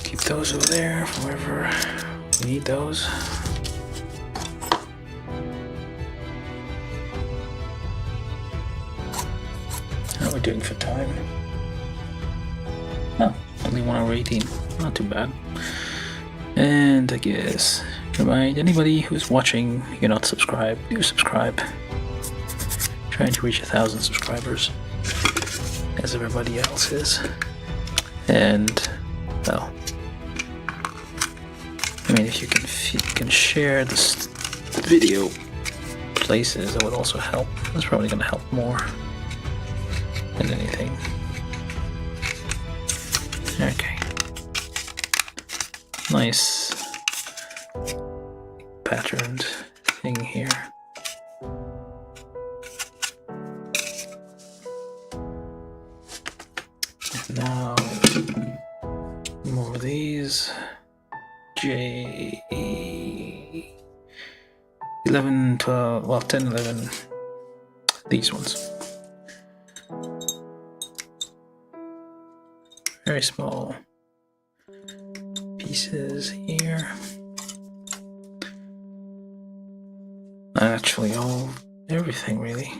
Keep those over there for wherever we need those. How are we doing for time? Oh, only 1 hour 18. Not too bad. And I guess remind anybody who's watching, you're not subscribed, do subscribe. Trying to reach 1,000 subscribers, as everybody else is. And well, I mean, if you can share this video places, that would also help. That's probably going to help more than anything. Okay. Nice patterned thing here. And now more of these. J 11, 12, well 10, 11. These ones. Very small pieces here. Actually, everything really.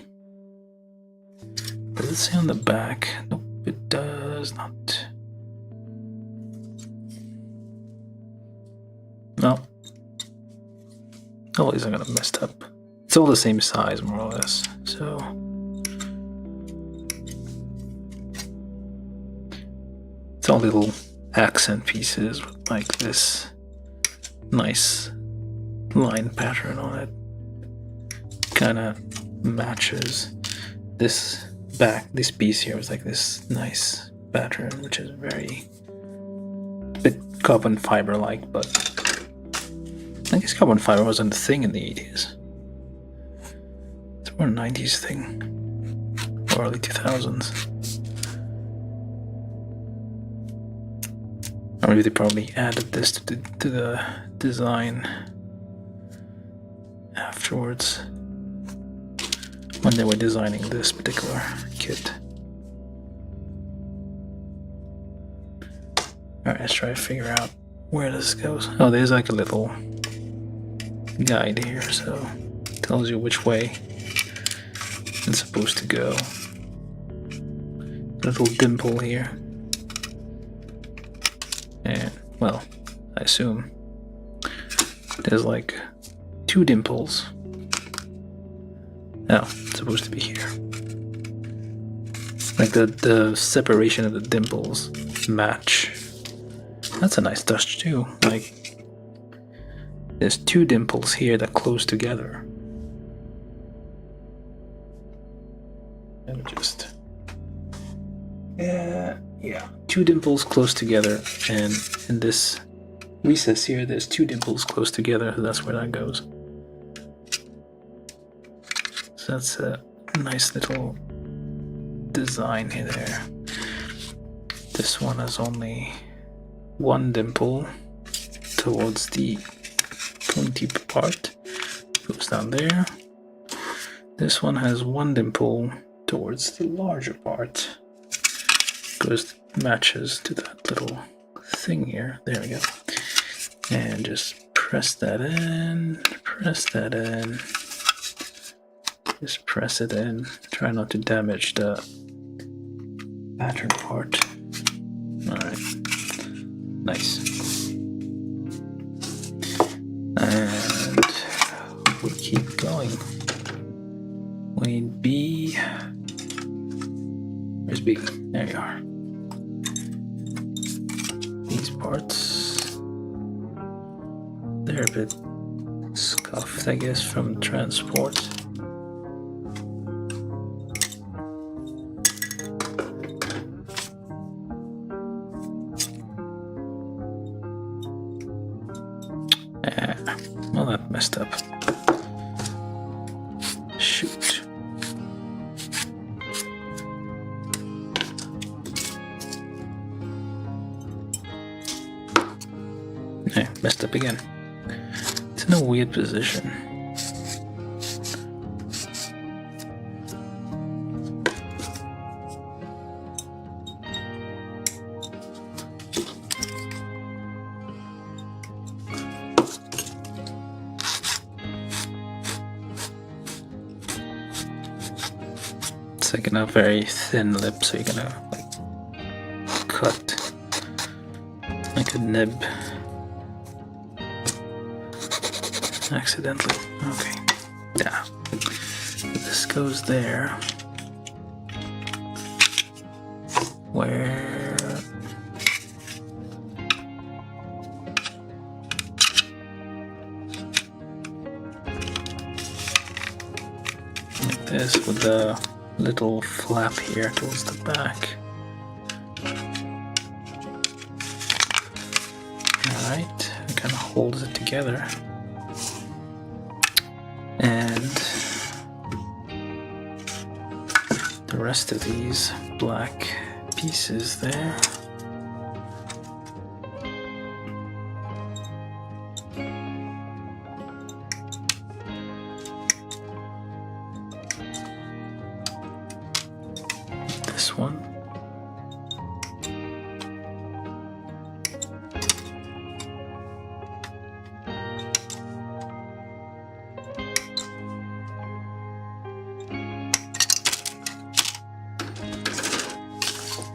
Does it say on the back? Nope, it does not. No. All these are gonna messed up. It's all the same size, more or less. So it's all little accent pieces with like this nice line pattern on it. Kind of matches this piece here with like this nice pattern, which is very bit carbon fiber like, but I guess carbon fiber wasn't a thing in the 80s. It's more a 90s thing, or early 2000s. Or maybe they probably added this to the design afterwards, when they were designing this particular kit. Alright, let's try to figure out where this goes. Oh, there's like a little guide here, so it tells you which way it's supposed to go. Little dimple here. And, well, I assume there's like 2 dimples. Oh, it's supposed to be here. Like the separation of the dimples match. That's a nice touch too. Like, there's 2 dimples here that close together. Let me just... yeah, 2 dimples close together, and in this recess here, there's 2 dimples close together, so that's where that goes. So that's a nice little design here there. This one has only 1 dimple towards the pointy part, goes down there. This one has 1 dimple towards the larger part, matches to that little thing here. There we go. And just press that in, just press it in. Try not to damage the pattern part. Alright, nice. And we keep going. We need B. Where's B? There you are. These parts, they're a bit scuffed, I guess, from transport. Well, that messed up. Shoot. Yeah, messed up again. It's in a weird position. It's like a very thin lip, so you're gonna like cut like a nib accidentally. Okay, yeah. This goes there. Where like this with the little flap here towards the back. Alright, it kind of holds it together. And the rest of these black pieces there. This one.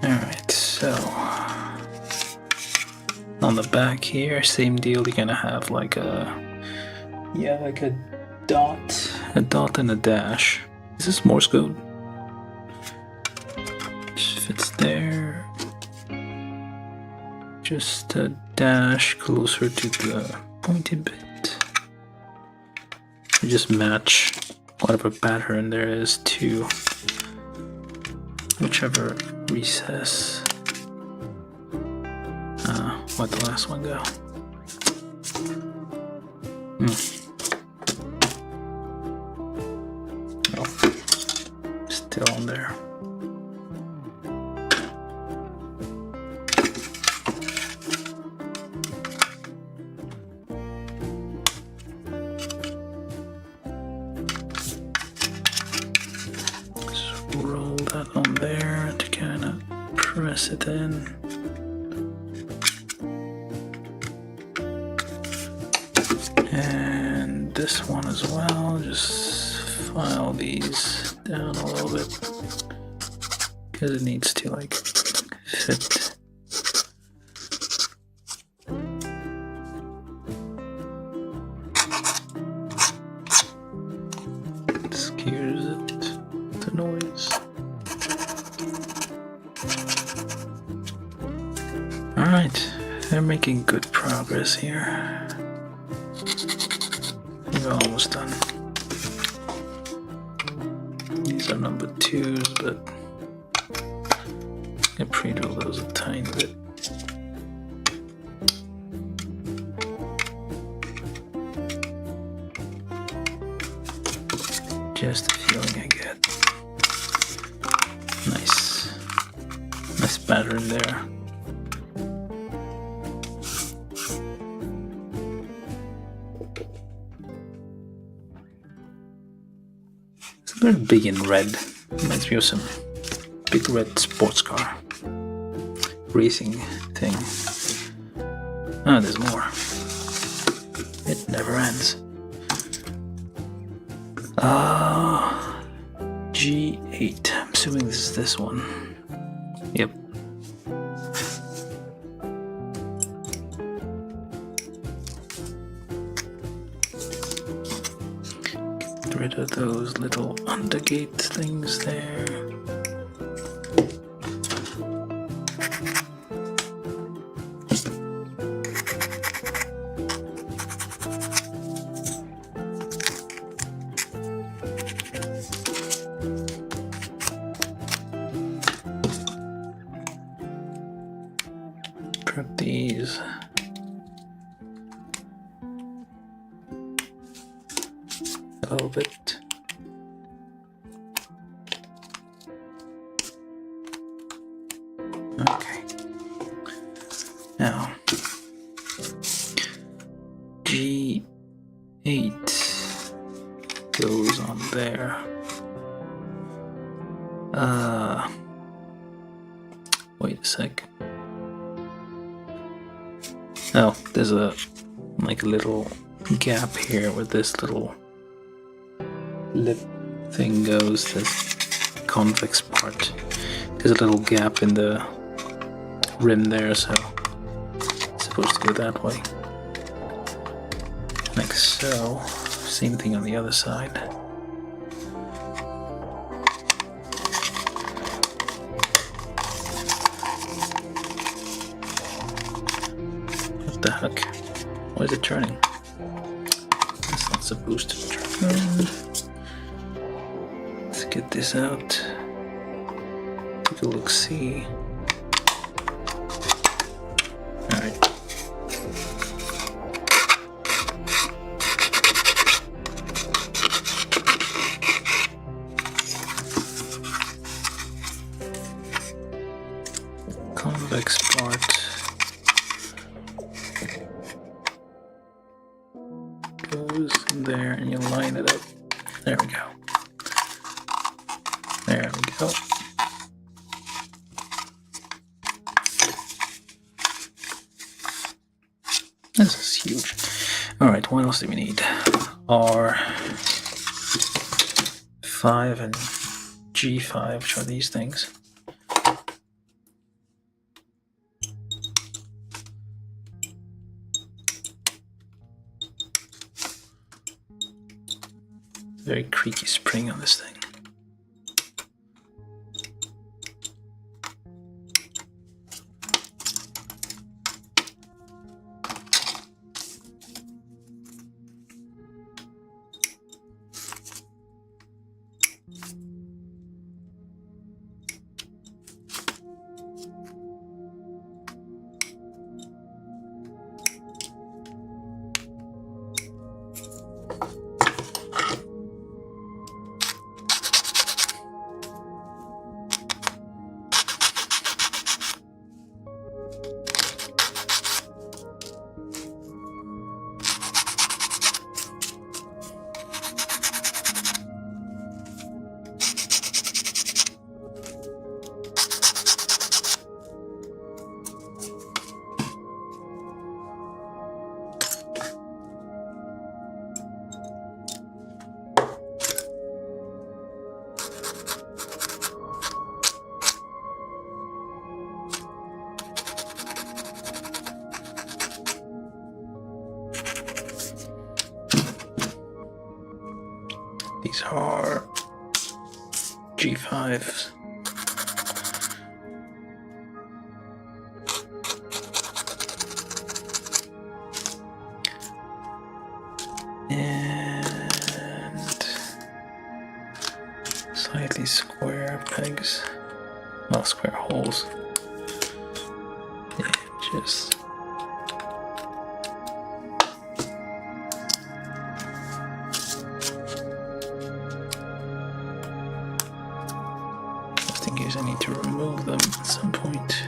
Alright, so on the back here, same deal, you're gonna have like a dot and a dash. Is this Morse code? Just fits there. Just a dash closer to the pointed bit. You just match whatever pattern there is to whichever recess. Where'd the last one go? Oh, still on there. Just roll that on there to kind of press it in. And this one as well, just file these down a little bit because it needs to like fit. Excuse it, the noise. Alright, they're making good progress here. We're almost done. These are number 2s, but I pre-drill those a tiny bit. Just the feeling I get. Nice pattern there. Very big in red. Reminds me of some big red sports car racing thing. Ah, there's more. It never ends. G8. I'm assuming this is this one. Yep. Get rid of those little undergate things there. Prep these. A little bit. Okay. Now G8 goes on there. Wait a sec. Oh, there's a little gap here where this little lip thing goes, this convex part. There's a little gap in the rim there, so it's supposed to go that way. Like so. Same thing on the other side. What the heck? Why is it turning? It's not supposed to turn. Let's get this out. Take a look-see. Alright. vertex part goes there, and you line it up. There we go. There we go. This is huge. Alright, what else do we need? R5 and G5, which are these things. Very creaky spring on this thing. These are G5s. And slightly square pegs, well, square holes. And just I need to remove them at some point.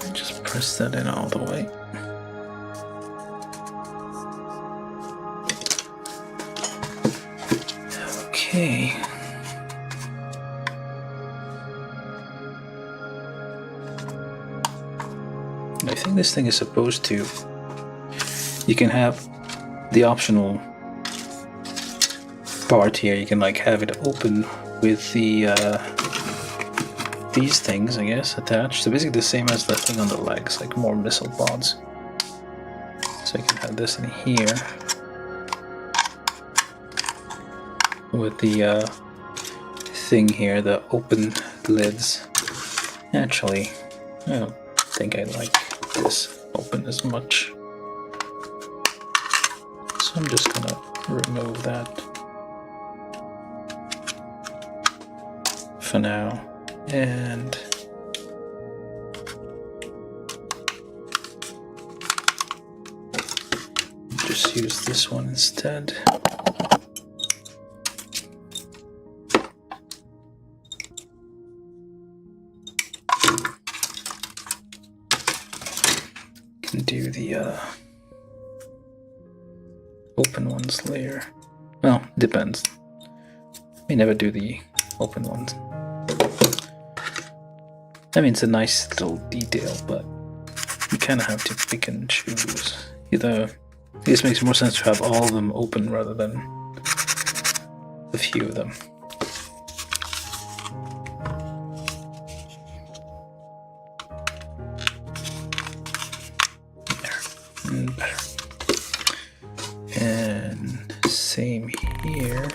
And just press that in all the way. Okay. I think this thing is supposed to, you can have the optional part here, you can like have it open with the these things, I guess, attached. So basically the same as the thing on the legs, like more missile pods. So you can have this in here with the thing here, the open lids. Actually, I don't think I like this open as much, so I'm just gonna remove that for now, and just use this one instead. Can do the open ones later. Well, depends. May never do the open ones. I mean, it's a nice little detail, but you kind of have to pick and choose. Either this makes more sense to have all of them open rather than a few of them. There, better. And same here.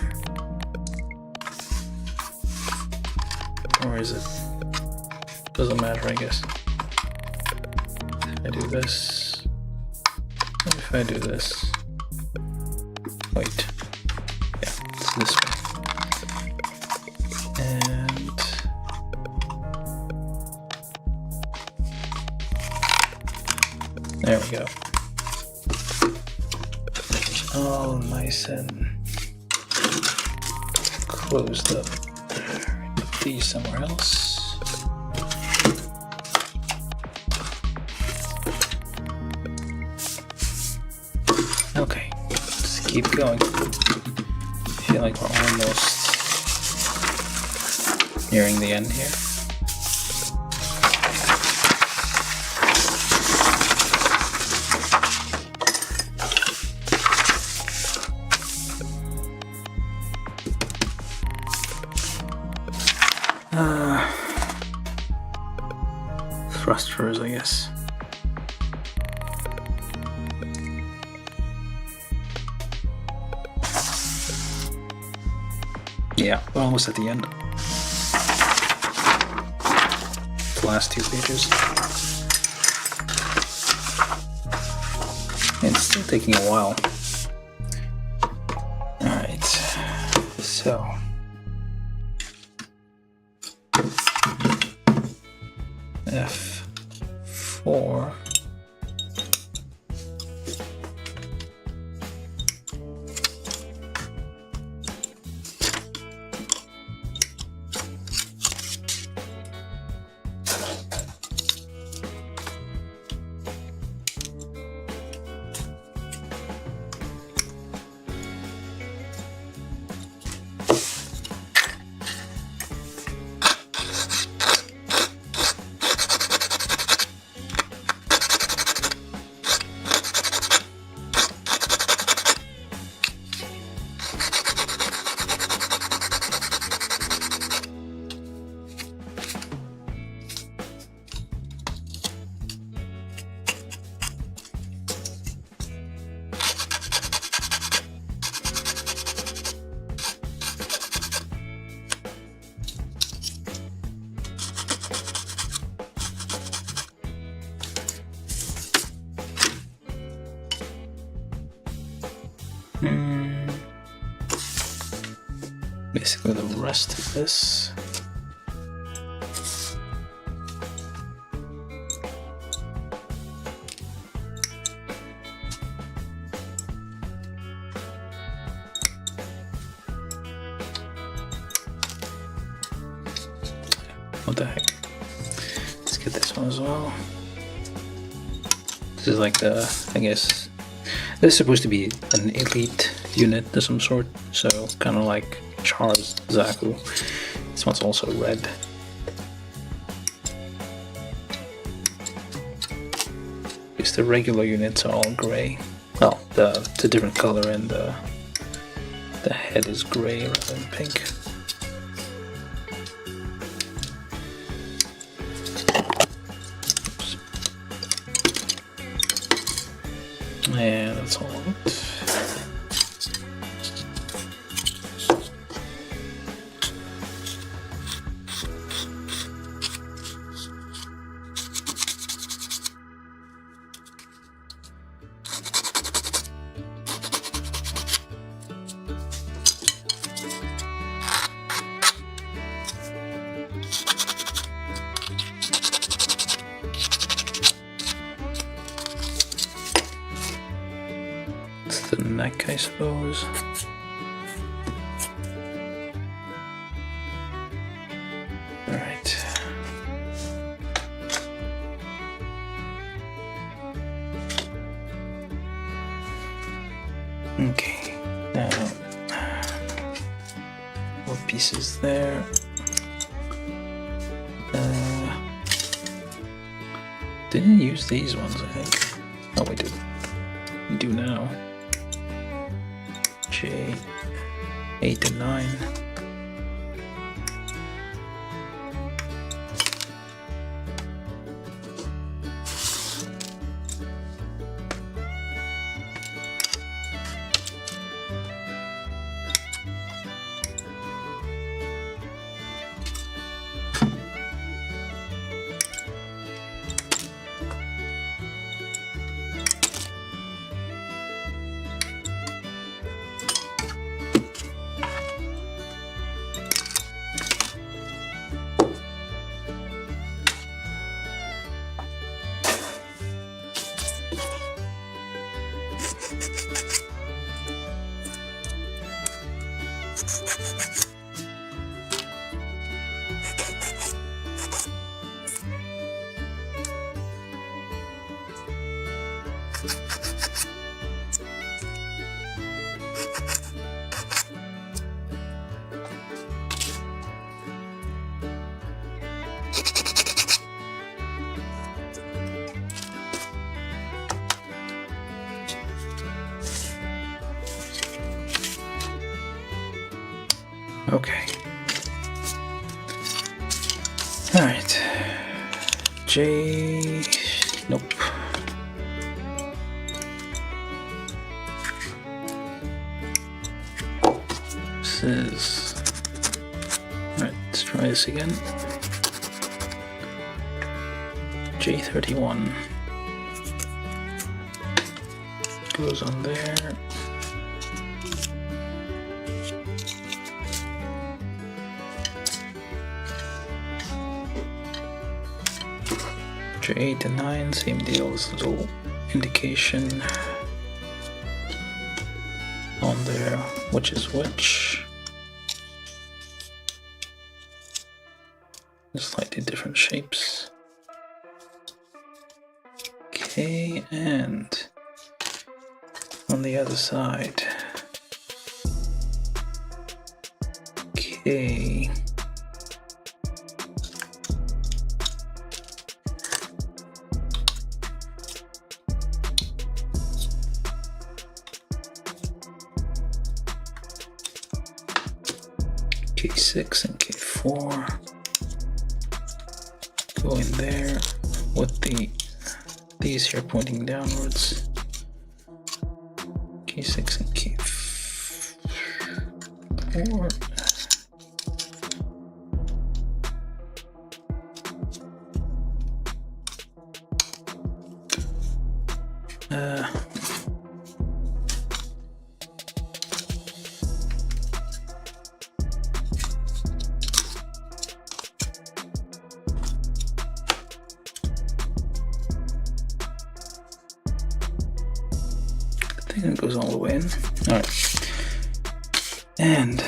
Or is it? Doesn't matter, I guess. If I do this, and if I do this, wait, yeah, it's this way. And there we go. All nice and closed up. There we go. these somewhere else. Okay, let's keep going. I feel like we're almost nearing the end here. Thrusters, I guess. Yeah, we're almost at the end. The last 2 pages. It's still taking a while. Alright, so. F4. Basically the rest of this. What the heck? Let's get this one as well. This is like the, I guess, this is supposed to be an elite unit of some sort, so kind of like Char's Zaku. This one's also red. Because the regular units are all gray. Well, the different color and the head is gray rather than pink. And that's all of it. The neck, I suppose. Alright. Okay, now more pieces there. Didn't use these ones, I think. Oh, we did. We do now. J 8 and 9. Okay. Alright. J. Nope. This is. Alright, let's try this again. J31 goes on there. J8 and 9, same deal, this little indication on there, which is which. Slightly different shapes. Okay, and on the other side, okay. K6 and K4 go in there with these here pointing downwards. K6 and K4. I think it goes all the way in. Alright. And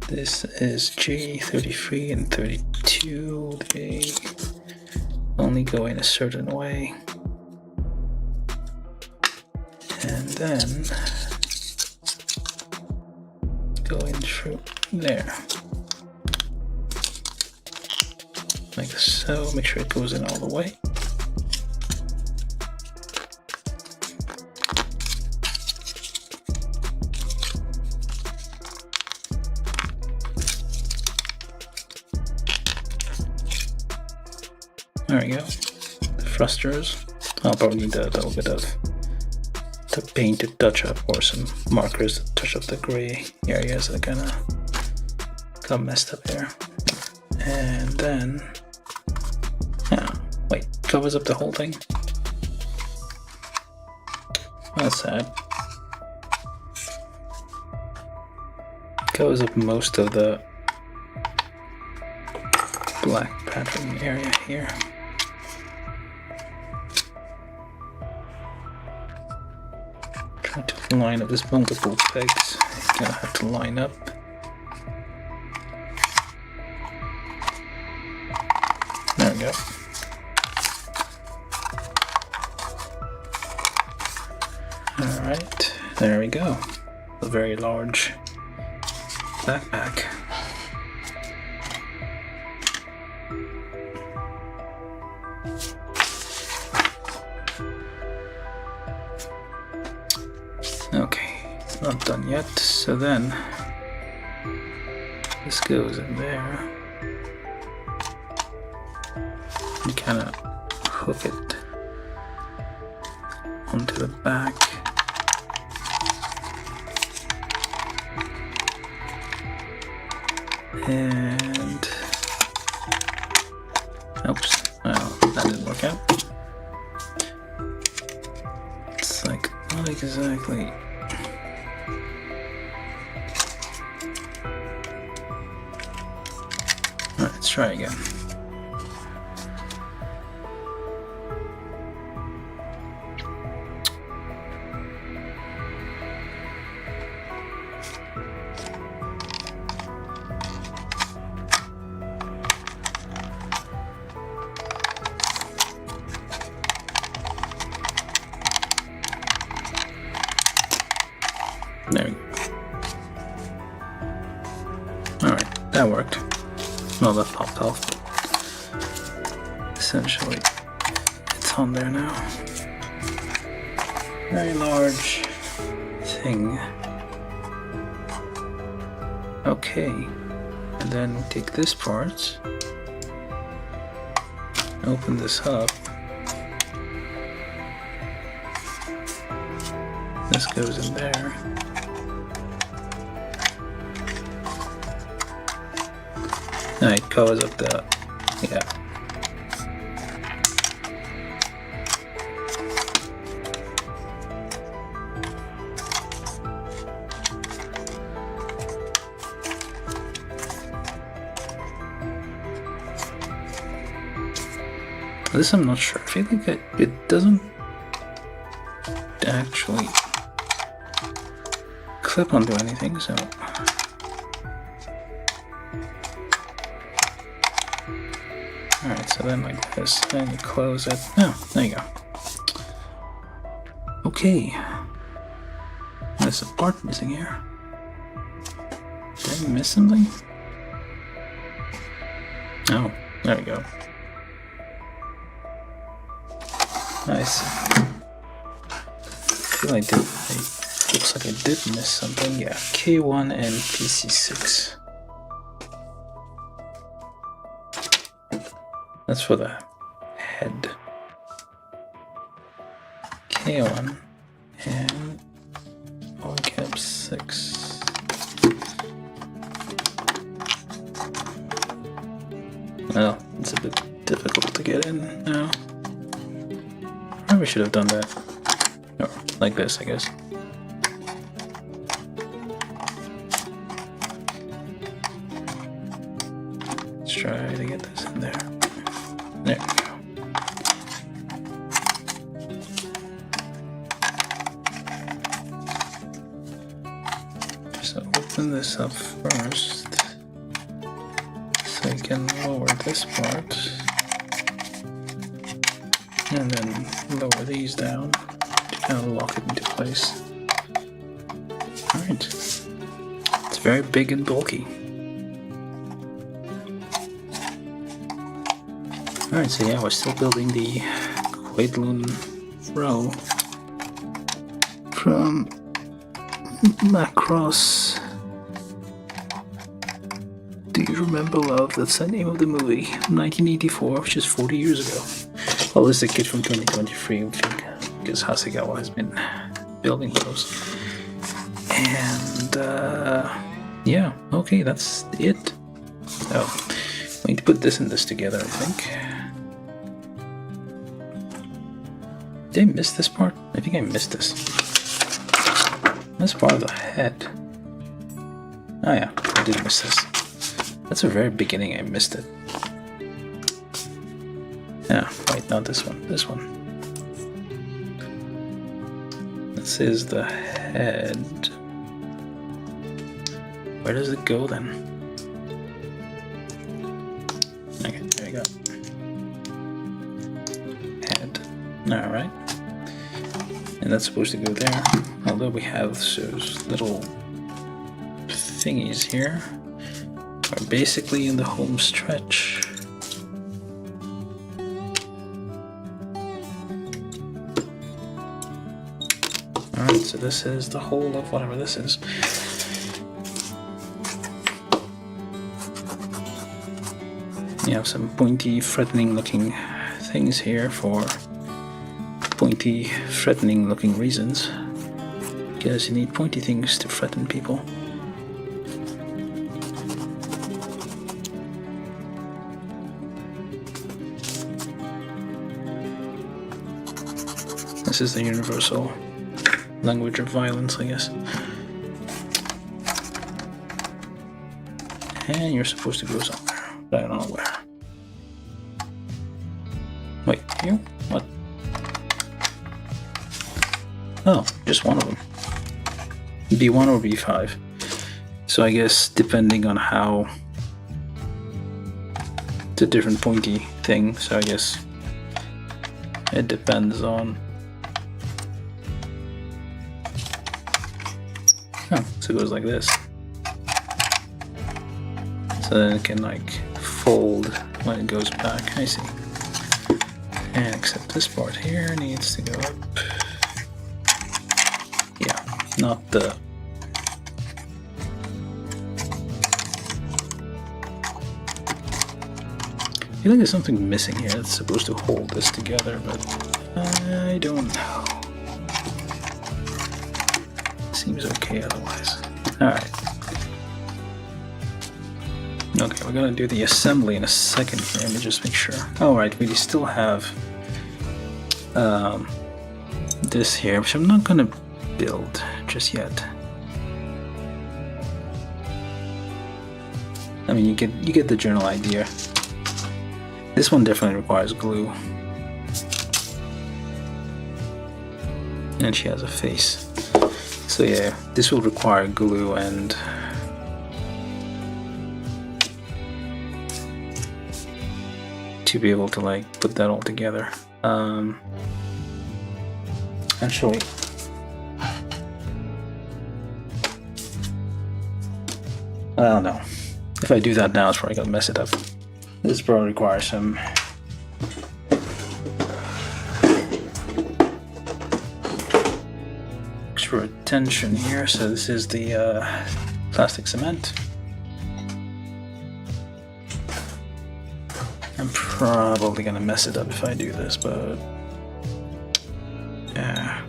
this is J33 and 32. They only go in a certain way. And then go in through there. Like so. Make sure it goes in all the way. There we go. The thrusters. I'll probably need a little bit of the paint to touch up, or some markers to touch up the gray areas that kind of got messed up there. And then, yeah, wait, covers up the whole thing. That's sad. Covers up most of the black pattern area here. Try to line up this multiple pegs. Gonna have to line up. There we go. Alright, there we go. A very large backpack. Okay, not done yet. So then this goes in there. You kind of hook it onto the back. And oops, well, that didn't work out. It's like not exactly. Alright, let's try again. There we go. Alright, that worked. Well, that popped off. Essentially, it's on there now. Very large thing. Okay, and then we take this part, open this up. This goes in there. No, it covers up the, yeah. This I'm not sure. I feel like it doesn't actually clip onto anything, so. Alright, so then like this, and you close it. Oh, there you go. Okay. There's a part missing here. Did I miss something? Oh, there we go. Nice. I feel I did. It looks like I did miss something. Yeah, K1 and PC6. That's for the head. K1 and OCAP 6. Well, it's a bit difficult to get in now. Probably should have done that. Or like this, I guess. Let's try to get this in there. There we go. So open this up first, so you can lower this part, and then lower these down to kind of lock it into place. Alright. It's very big and bulky. Alright, so yeah, we're still building the Queadluun row from Macross. Do you remember love? That's the name of the movie. 1984, which is 40 years ago. Well, this is a kid from 2023, I think, because Hasegawa has been building those. And, yeah, okay, that's it. So, we need to put this and this together, I think. Did I miss this part? I think I missed this. That's part of the head. Oh yeah, I did miss this. That's the very beginning, I missed it. Yeah, wait, not this one, this one. This is the head. Where does it go then? Okay, there you go. Head. Alright. And that's supposed to go there. Although we have those little thingies here. We're basically in the home stretch. Alright, so this is the whole of whatever this is. You have some pointy, threatening looking things here for pointy, threatening looking reasons. Because you need pointy things to threaten people. This is the universal language of violence, I guess. And you're supposed to go somewhere, but I don't know where. Wait, here? What? Oh, just one of them. B1 or B5. So I guess depending on how it's a different pointy thing, so I guess it depends on So it goes like this. So then it can like fold when it goes back. I see. And except this part here needs to go up. Yeah, not the... I feel like there's something missing here that's supposed to hold this together, but I don't know. Seems okay otherwise. Alright. Okay, we're gonna do the assembly in a second here. Let me just make sure. Alright, we still have this here, which I'm not gonna build just yet. I mean, you get the general idea. This one definitely requires glue. And she has a face. So yeah, this will require glue and to be able to like put that all together. Actually, I don't know. If I do that now, it's probably gonna mess it up. This probably requires some extra attention here. So this is the plastic cement. I'm probably gonna mess it up if I do this, but yeah.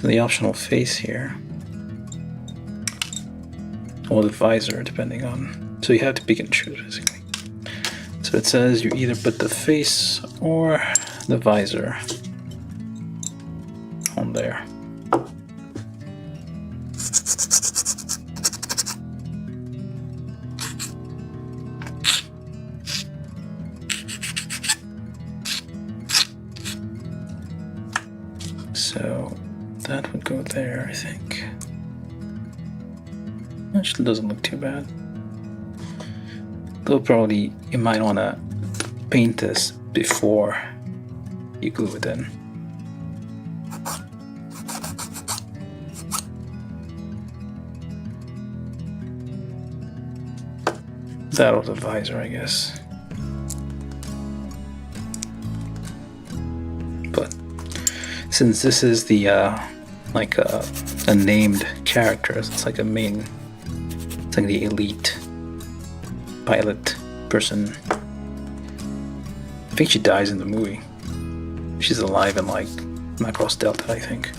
The optional face here, or the visor, depending on. So you have to pick and choose basically. So it says you either put the face or the visor on there. So that would go there, I think. Actually doesn't look too bad. Though probably you might want to paint this before you glue it in. That or the visor, I guess. But since this is the like a named character, it's like a main, it's like the elite pilot person. I think she dies in the movie. She's alive in like Macross Delta, I think.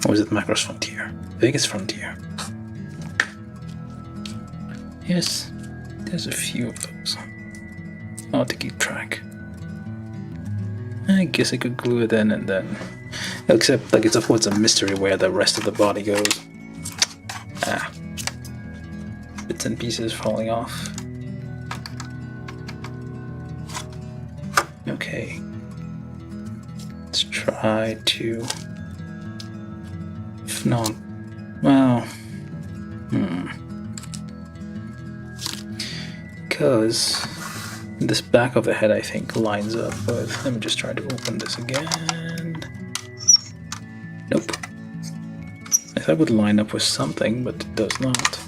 Or is it Macross Frontier? I think it's Frontier. Yes, there's a few of those. I'll have to keep track. I guess I could glue it in and then... Except, like, it's a mystery where the rest of the body goes. Ah. Bits and pieces falling off. Okay. Let's try to... If not... Well... Because... this back of the head, I think, lines up with... Let me just try to open this again. Nope. I thought it would line up with something, but it does not.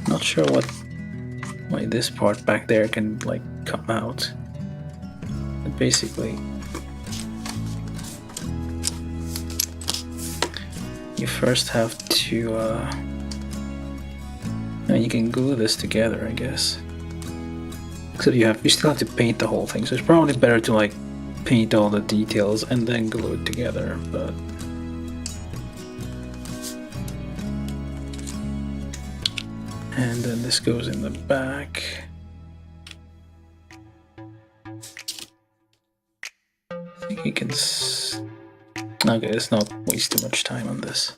Not sure why this part back there can, like, come out. But basically... you first have to, and you can glue this together, I guess. Except you still have to paint the whole thing, so it's probably better to like paint all the details and then glue it together, but and then this goes in the back. I think you can okay, let's not waste too much time on this.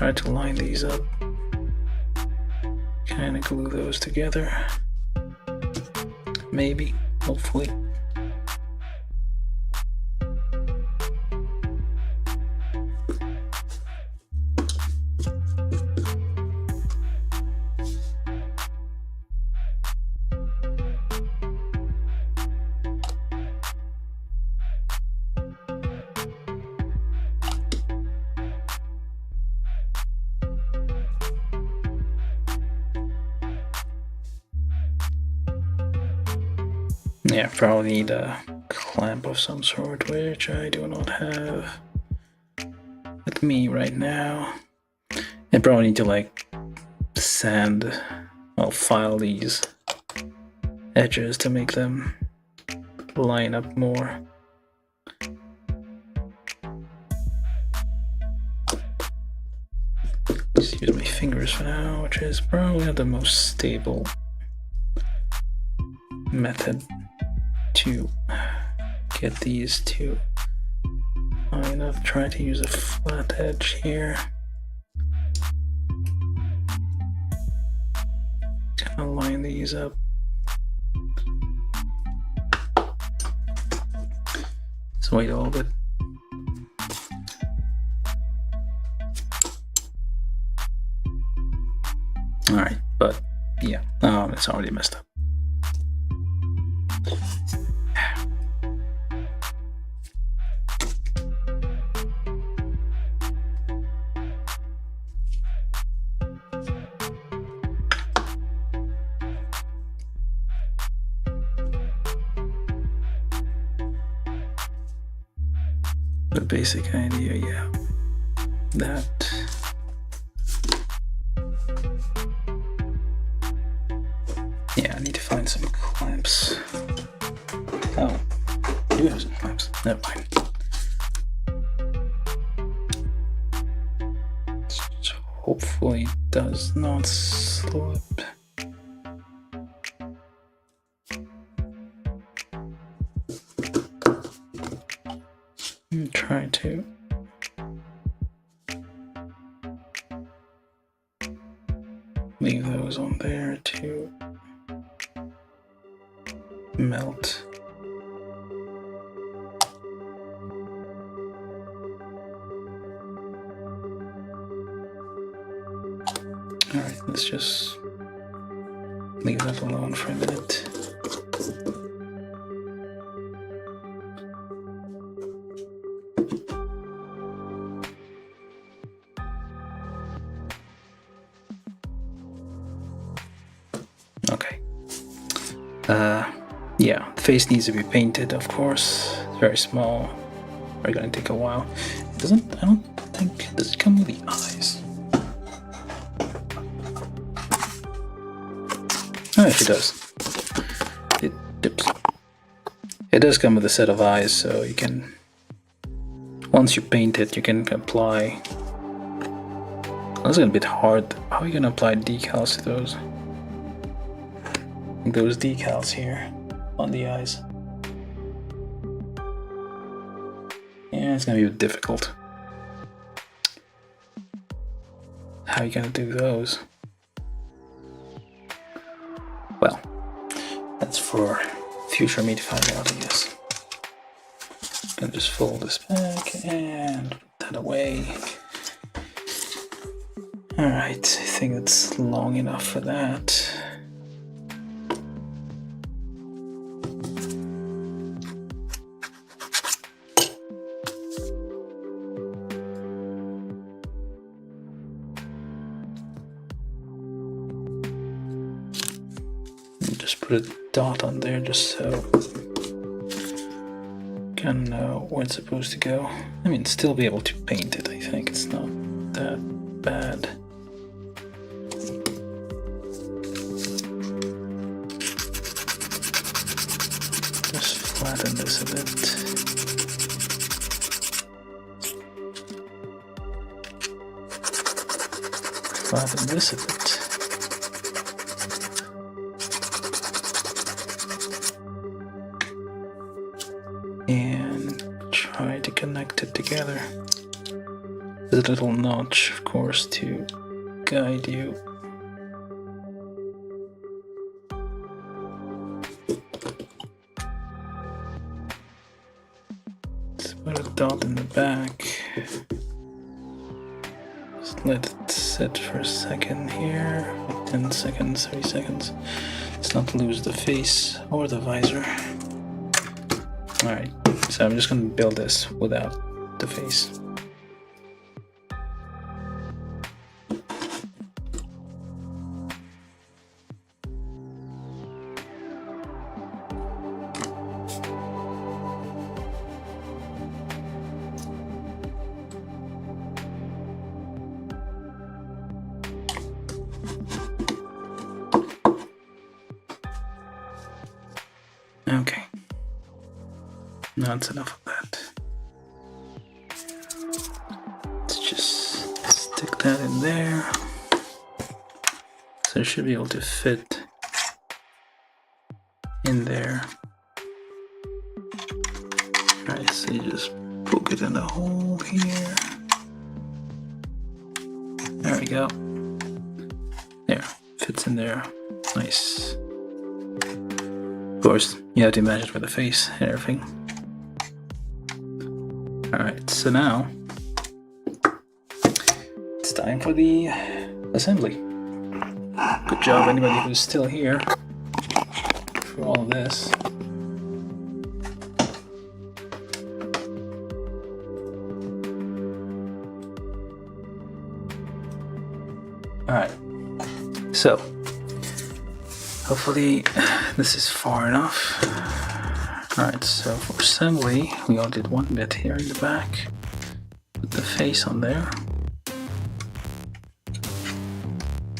try to line these up. Kind of glue those together. Maybe, hopefully. Yeah, probably need a clamp of some sort, which I do not have with me right now. I probably need to like sand, well, file these edges to make them line up more. Just use my fingers for now, which is probably not the most stable method to get these to line up. Try to use a flat edge here. Kind of line these up. Let's wait a little bit. Alright, but yeah, it's already messed up. The basic idea, yeah, that I need to find some clamps. Oh, I do have some clamps. Never mind. So hopefully it does not slip. Try to leave those on there to melt. Alright, let's just leave that alone for a minute. Okay. Yeah, the face needs to be painted, of course. It's very small. Very gonna take a while. It doesn't, I don't think, does it come with the eyes? Oh, it does. It dips. It does come with a set of eyes, so you can, once you paint it, you can apply. That's a bit hard. How are you gonna apply decals to those? Those decals here on the eyes. Yeah, it's gonna be a bit difficult. How are you gonna do those? Well, that's for future me to find out, I guess. I'm gonna just fold this back and put that away. Alright, I think it's long enough for that. Just put a dot on there just so can know where it's supposed to go. I mean, still be able to paint it, I think. It's not that bad. Just flatten this a bit. Flatten this a bit. And try to connect it together. There's a little notch, of course, to guide you. Let's put a dot in the back. Just let it sit for a second here. 10 seconds, 30 seconds. Let's not lose the face or the visor. Alright, so I'm just going to build this without the face. Okay, now that's enough of that. Let's just stick that in there. So it should be able to fit in there. Alright, so you just poke it in the hole here. There we go. There, fits in there. Nice. Of course, you have to match it with the face and everything. Alright, so now it's time for the assembly. Good job, anybody who's still here for all of this. Alright, so hopefully this is far enough. Alright, so for assembly, we only did one bit here in the back. Put the face on there.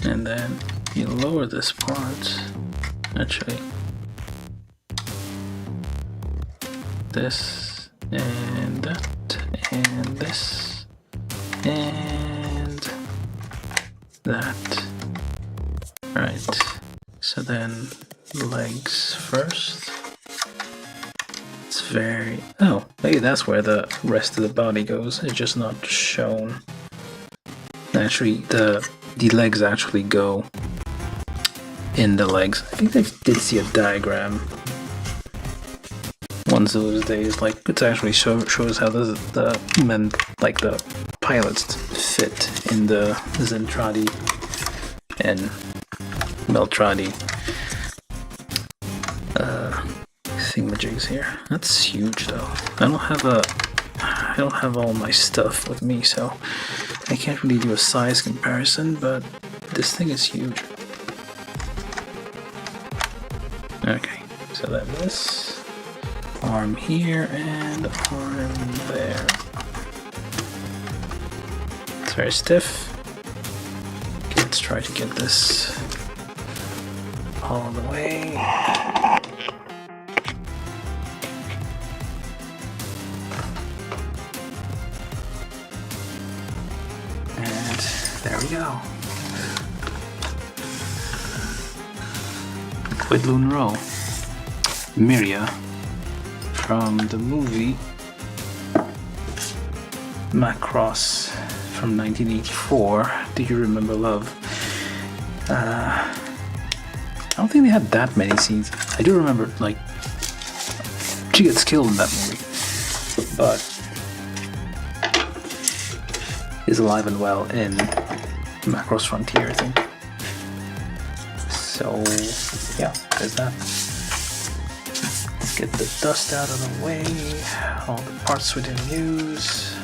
And then you lower this part. Actually, this, and that, and this, and that. Alright. So then legs first. It's very... oh, maybe that's where the rest of the body goes. It's just not shown. Actually, the legs actually go in the legs. I think I did see a diagram one of those days. Like, it actually shows how the men, like the pilots, fit in the Zentradi and Meltradi thingamajigs here. That's huge though. I don't have all my stuff with me, so I can't really do a size comparison, but this thing is huge. Okay, so then this arm here and arm there. It's very stiff. Okay, let's try to get this all the way. And there we go. Queadluun row. Miria from the movie Macross from 1984. Do you remember love? I don't think they had that many scenes. I do remember, like, she gets killed in that movie, but is alive and well in Macross Frontier, I think. So, yeah, there's that. Get the dust out of the way, all the parts we didn't use.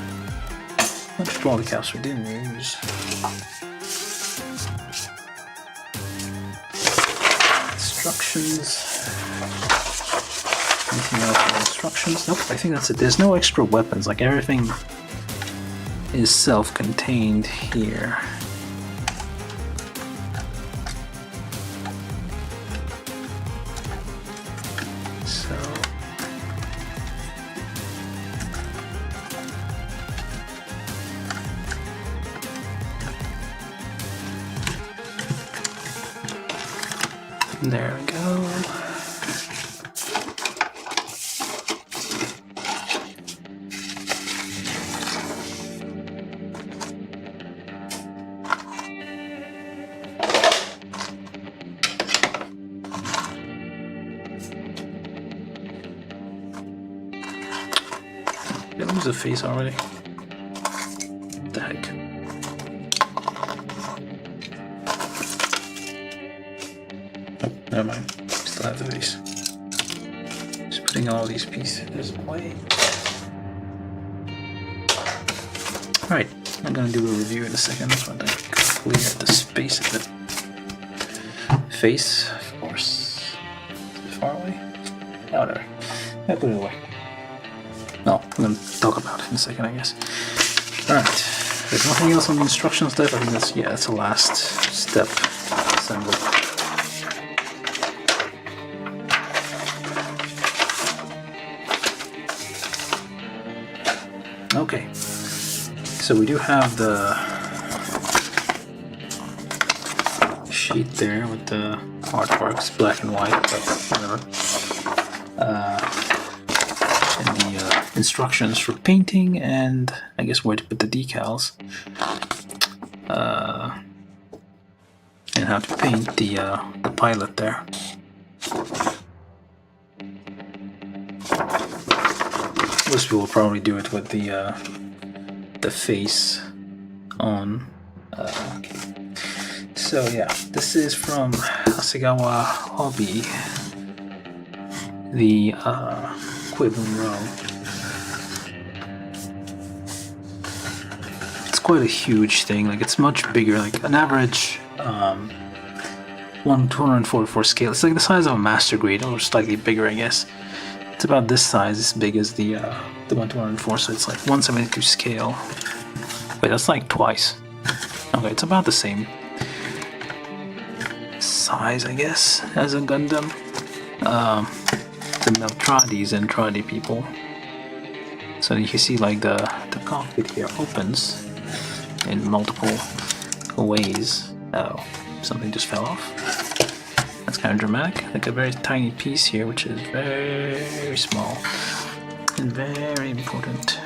Not all the caps we didn't use. Instructions. Anything else for instructions? Nope, I think that's it. There's no extra weapons, like everything is self-contained here. So there we go. Did I lose the face already? What the heck? Oh, never mind. Still have the face. Just putting all these pieces away. Alright, I'm gonna do a review in a second, but I clear the space a bit. Face, of course. Is it far away? Oh, whatever. I put it away. No, I'm gonna talk about it in a second, I guess. Alright, there's nothing else on the instruction step. I think that's, yeah, that's the last step. Assembly. Okay, so we do have the sheet there with the artworks, black and white, but whatever. And the instructions for painting, and I guess where to put the decals, and how to paint the pilot there. Most people will probably do it with the face on. Okay. So yeah, this is from Hasegawa Hobby, the Queadluun row. It's quite a huge thing. Like, it's much bigger. Like an average 244 scale. It's like the size of a master grade, or slightly bigger, I guess. It's about this size, as big as the 1/204, so it's like 1/72 scale. Wait, that's like twice. Okay, it's about the same size, I guess, as a Gundam. The Meltrades and Trade people. So you can see, like, the cockpit here opens in multiple ways. Oh, something just fell off. That's kind of dramatic. Like a very tiny piece here, which is very small and very important.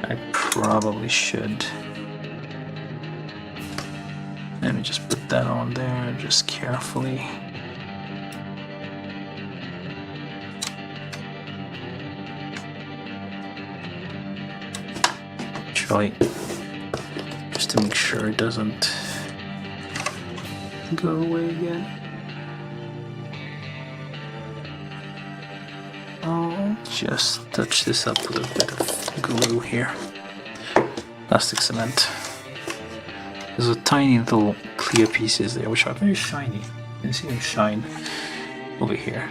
I probably should. Let me just put that on there, just carefully. Try just to make sure it doesn't go away again. I'll just touch this up with a bit of glue here. Plastic cement. There's a tiny little clear pieces there which are very shiny. You can see them shine over here.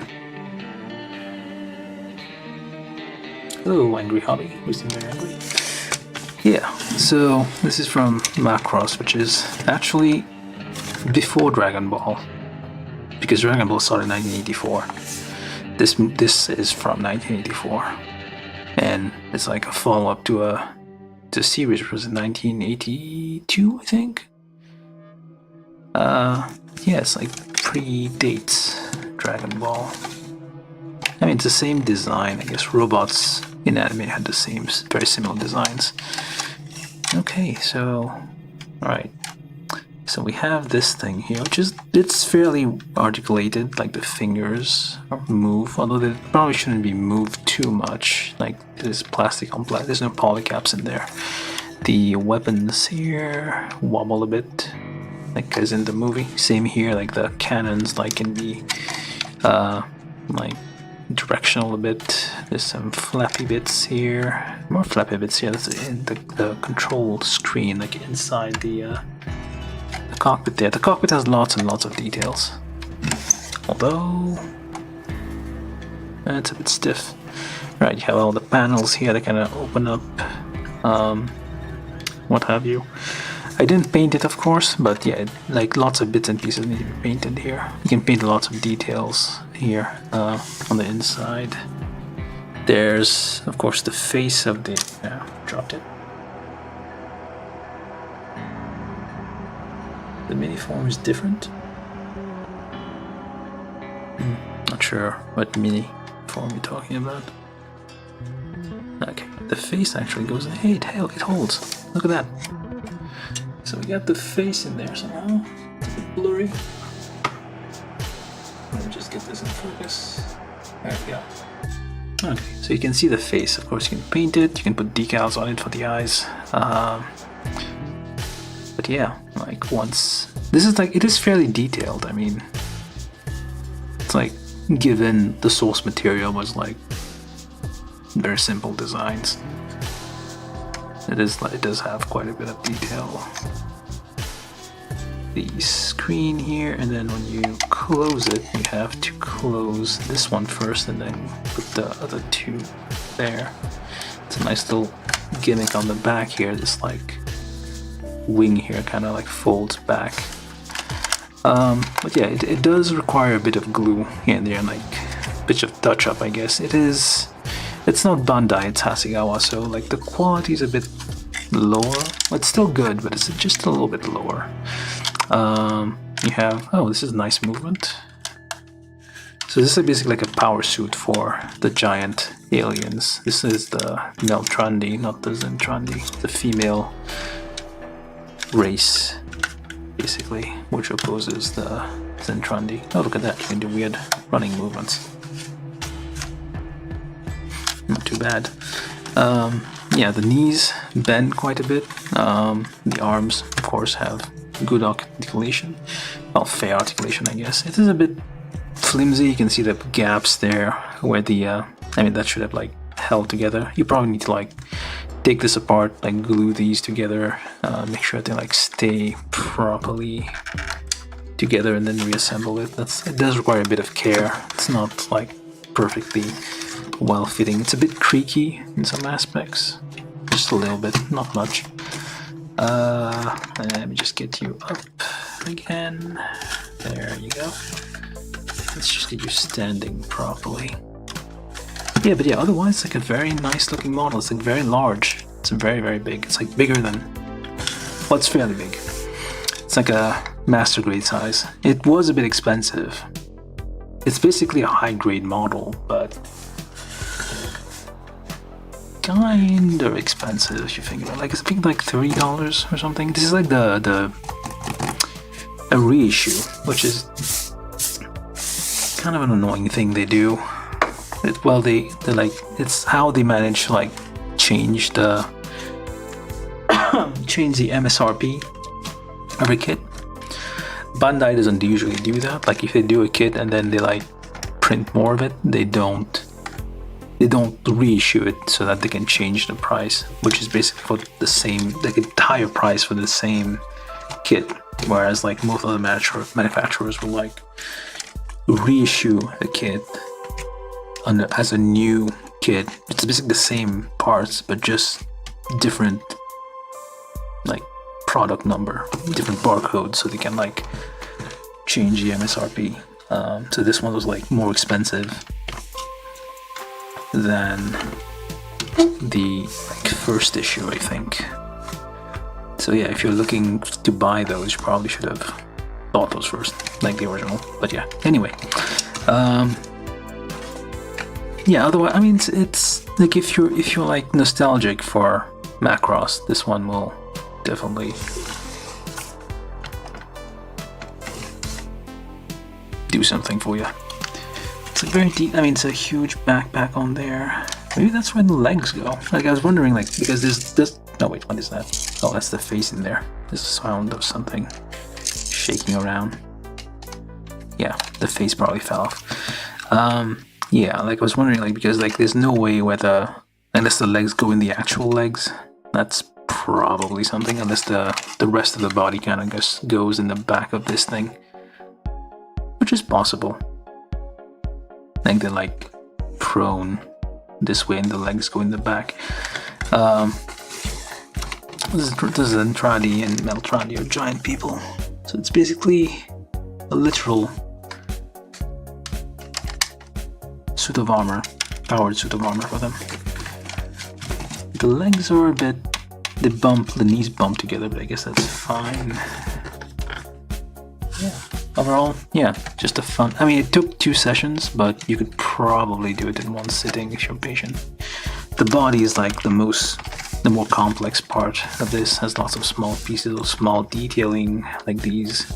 Hello, angry hobby. We seem very angry. Yeah, so this is from Macross, which is actually before Dragon Ball, because Dragon Ball started in 1984. This is from 1984, and it's like a follow-up to a series which was in 1982, I think. Yeah, it's like predates Dragon Ball. I mean, it's the same design. I guess robots in anime had the same, very similar designs. Okay, so alright. So we have this thing here, which is, it's fairly articulated, like the fingers move, although they probably shouldn't be moved too much. Like, there's plastic on plastic, there's no polycaps in there. The weapons here wobble a bit, like as in the movie. Same here, like the cannons, like in the like directional a bit. There's some flappy bits here, more flappy bits here. That's in the control screen, like inside the cockpit there. The cockpit has lots and lots of details, although it's a bit stiff. Right, you have all the panels here that kind of open up, what have you. I didn't paint it, of course, but yeah, like lots of bits and pieces need to be painted here. You can paint lots of details here on the inside. There's, of course, the face of the... dropped it. The mini form is different. Not sure what mini form you're talking about. Okay, the face actually goes in. Hey, it holds. Look at that. So we got the face in there somehow. It's a bit blurry. Let me just get this in focus. There we go. Okay, so you can see the face. Of course, you can paint it. You can put decals on it for the eyes. But yeah, like once this is like, it is fairly detailed. I mean, it's like, given the source material was like very simple designs, it does have quite a bit of detail. The screen here, and then when you close it, you have to close this one first and then put the other two there. It's a nice little gimmick on the back here. This like wing here kind of like folds back. But yeah, it does require a bit of glue here and there, like a bit of touch up, I guess. It's not Bandai, it's Hasegawa, so like the quality is a bit lower. It's still good, but it's just a little bit lower. You have, oh, this is nice movement. So this is basically like a power suit for the giant aliens. This is the Meltrandi, not the Zentrandi, the female race, basically, which opposes the Zentrandi. Oh, look at that, you can do weird running movements. Not too bad. Yeah, the knees bend quite a bit. The arms, of course, have good articulation. Well, fair articulation, I guess. It is a bit flimsy. You can see the gaps there where the, I mean, that should have like held together. You probably need to like take this apart, like glue these together, make sure they like stay properly together, and then reassemble it. It does require a bit of care. It's not like perfectly well fitting. It's a bit creaky in some aspects, just a little bit, not much. Let me just get you up again. There you go. Let's just get you standing properly. Yeah, but yeah, otherwise, like a very nice looking model. It's like very large. It's very, very big. It's like bigger than, well, it's fairly big. It's like a master grade size. It was a bit expensive. It's basically a high grade model, but kind of expensive if you think about it. Like, I think like $3 or something. This is like a reissue, which is kind of an annoying thing they do. Well, they like, it's how they manage to like change the MSRP of a kit. Bandai doesn't usually do that. Like, if they do a kit and then they like print more of it, they don't reissue it so that they can change the price, which is basically for the same, like a higher price for the same kit. Whereas like most other manufacturers will like reissue a kit as a new kit. It's basically the same parts, but just different like product number, different barcodes, so they can like change the MSRP. So this one was like more expensive than the like first issue, I think. So yeah, if you're looking to buy those, you probably should have bought those first, like the original. But yeah, anyway. Yeah, otherwise, I mean, it's like if you're like nostalgic for Macross, this one will definitely do something for you. It's like very deep. I mean, it's a huge backpack on there. Maybe that's where the legs go. Like, I was wondering, like, because this. No, wait, what is that? Oh, that's the face in there. There's a sound of something shaking around. Yeah, the face probably fell off. Yeah, like I was wondering, like, because like there's no way whether, unless the legs go in the actual legs, that's probably something, unless the rest of the body kind of just goes in the back of this thing, which is possible. I think they're like prone this way and the legs go in the back. This is Zentradi and Meltrandi are giant people, so it's basically a literal suit of armor, powered suit of armor for them. The legs are a bit, the knees bump together, but I guess that's fine. Yeah, overall, yeah, just a fun, I mean, it took 2 sessions, but you could probably do it in one sitting if you're patient. The body is like the more complex part of this, has lots of small pieces of small detailing, like these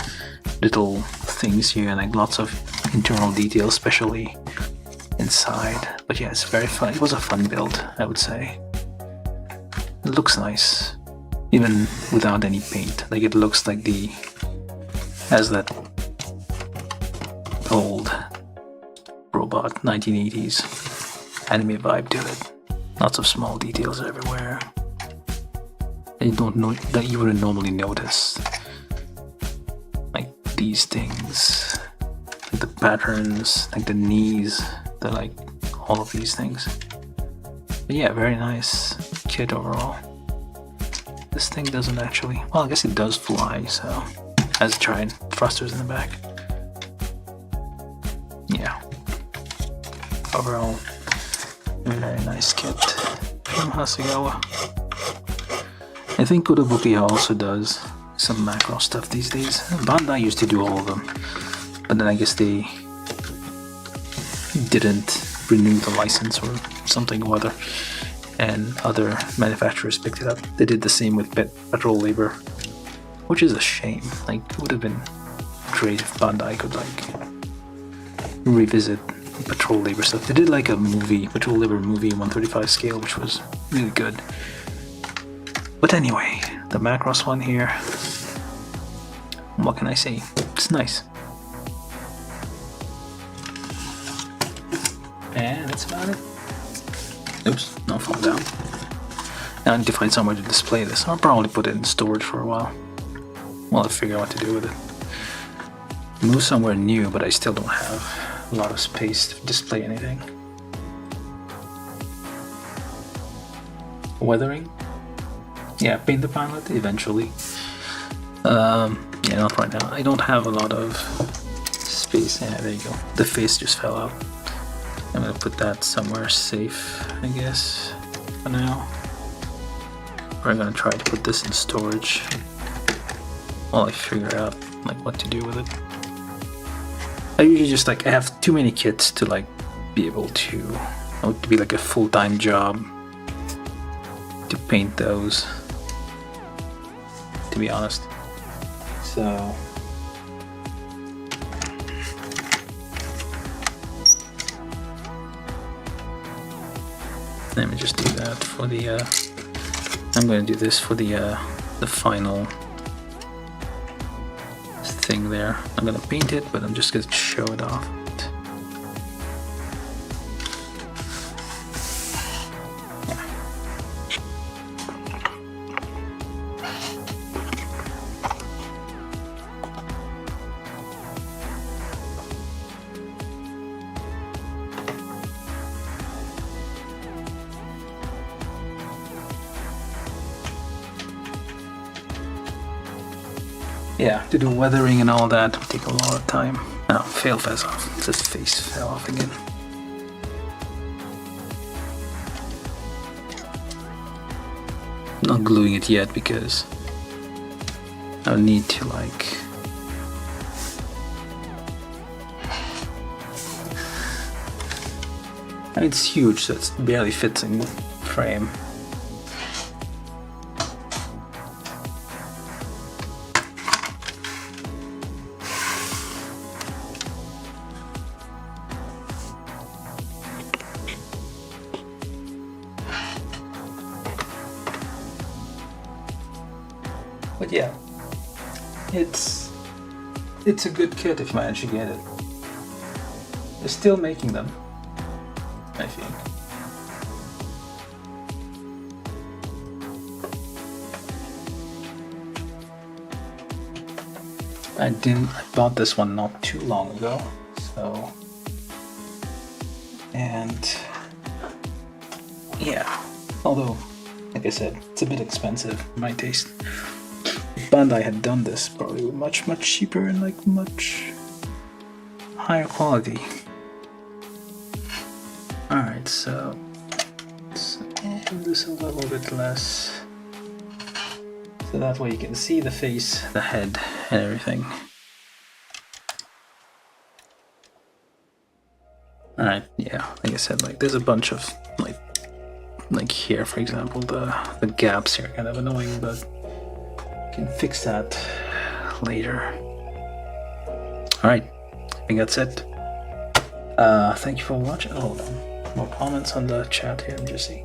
little things here, like lots of internal details, especially inside. But yeah, it's very fun. It was a fun build, I would say. It looks nice, even without any paint. Like it looks like has that old robot 1980s anime vibe to it. Lots of small details everywhere that you don't know, that you wouldn't normally notice. Like these things, like the patterns, like the knees, like all of these things. But yeah, very nice kit overall. This thing doesn't actually, well, I guess it does fly, so it has giant thrusters in the back. Yeah. Overall, very nice kit from Hasegawa. I think Queadluun also does some Macross stuff these days. Bandai used to do all of them, but then I guess they didn't renew the license or something or other, and other manufacturers picked it up. They did the same with Patrol Labor, which is a shame. Like, it would have been great if Bandai could like revisit Patrol Labor stuff. They did like a movie, Patrol Labor movie 135 scale, which was really good. But anyway, the Macross one here, what can I say? It's nice. And that's about it. Oops, not fall down. Now I need to find somewhere to display this. I'll probably put it in storage for a while while I figure out what to do with it. Move somewhere new, but I still don't have a lot of space to display anything. Weathering? Yeah, paint the pilot eventually. Yeah, not right now. I don't have a lot of space. Yeah, there you go. The face just fell out. I'm gonna put that somewhere safe, I guess, for now. Or I'm gonna try to put this in storage while I figure out like what to do with it. I usually just like, I have too many kits to like be able to be like a full-time job to paint those, to be honest. So let me just do that for the I'm going to do this for the final thing there. I'm going to paint it, but I'm just going to show it off. Yeah, to do weathering and all that would take a lot of time. Oh, fail fast off. This face fell off again. Not gluing it yet because I need to like it's huge, so it barely fits in the frame. But yeah, it's a good kit if you manage to get it. They're still making them, I think. I bought this one not too long ago, so, and yeah, although, like I said, it's a bit expensive for my taste. Bandai had done this probably much cheaper and like much higher quality. Alright, so let's do this a little bit less, so that way you can see the face, the head, and everything. Alright, yeah, like I said, like there's a bunch of like here, for example, the gaps here are kind of annoying, but can fix that later. Alright, I think that's it. Thank you for watching. Hold on. More comments on the chat here. Let me just see.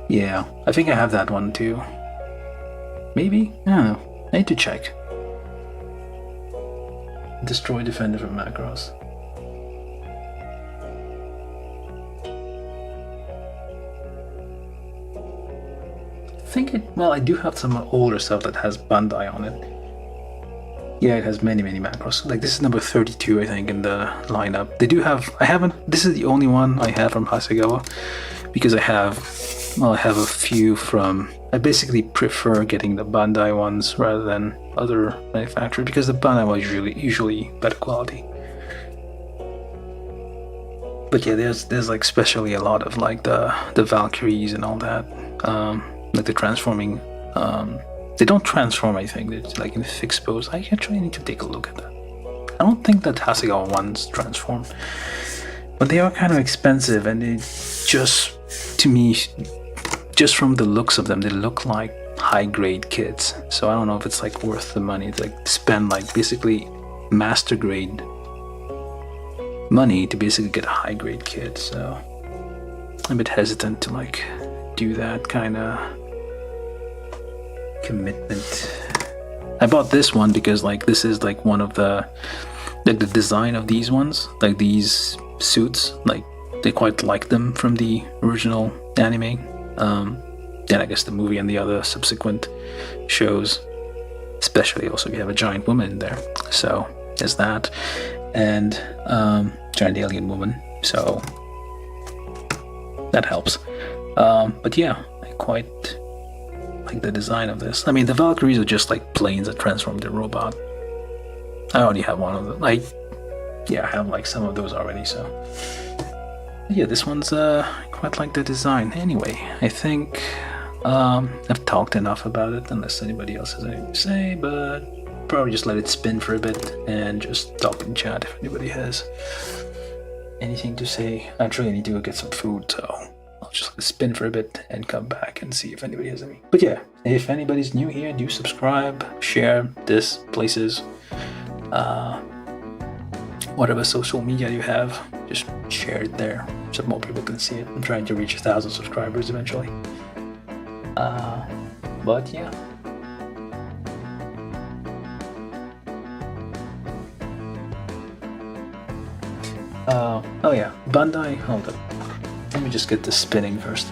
Yeah, I think I have that one too. Maybe? I don't know. I need to check. Destroy Defender from Macross. Well, I do have some older stuff that has Bandai on it. Yeah, it has many Macross. Like, this is number 32, I think, in the lineup. They do have, this is the only one I have from Hasegawa, because I have a few from, I basically prefer getting the Bandai ones rather than other manufacturers, because the Bandai ones usually better quality. But yeah, there's like especially a lot of like the Valkyries and all that. Like the transforming, they don't transform, I think. It's like in fixed pose. I actually need to take a look at that. I don't think that Hasegawa ones transform, but they are kind of expensive, and they just, to me, just from the looks of them, they look like high-grade kits. So I don't know if it's like worth the money to like spend like basically master grade money to basically get a high-grade kit. So I'm a bit hesitant to like do that kind of commitment. I bought this one because like this is like one of the design of these ones, like these suits, like they quite like them from the original anime, and I guess the movie and the other subsequent shows, especially also you have a giant woman in there, so there's that, and giant alien woman, so that helps. But yeah, I quite like the design of this. I mean, the Valkyries are just like planes that transform the robot. I already have one of them. I have like some of those already, so yeah, this one's quite like the design. Anyway, I think I've talked enough about it, unless anybody else has anything to say, but probably just let it spin for a bit and just talk in chat if anybody has anything to say. Actually, I need to go get some food, so I'll just let it spin for a bit and come back and see if anybody has any. But yeah, if anybody's new here, do subscribe, share this places, whatever social media you have, just share it there so more people can see it. I'm trying to reach 1,000 subscribers eventually. But yeah. Oh yeah, Bandai, hold up. Let me just get this spinning first.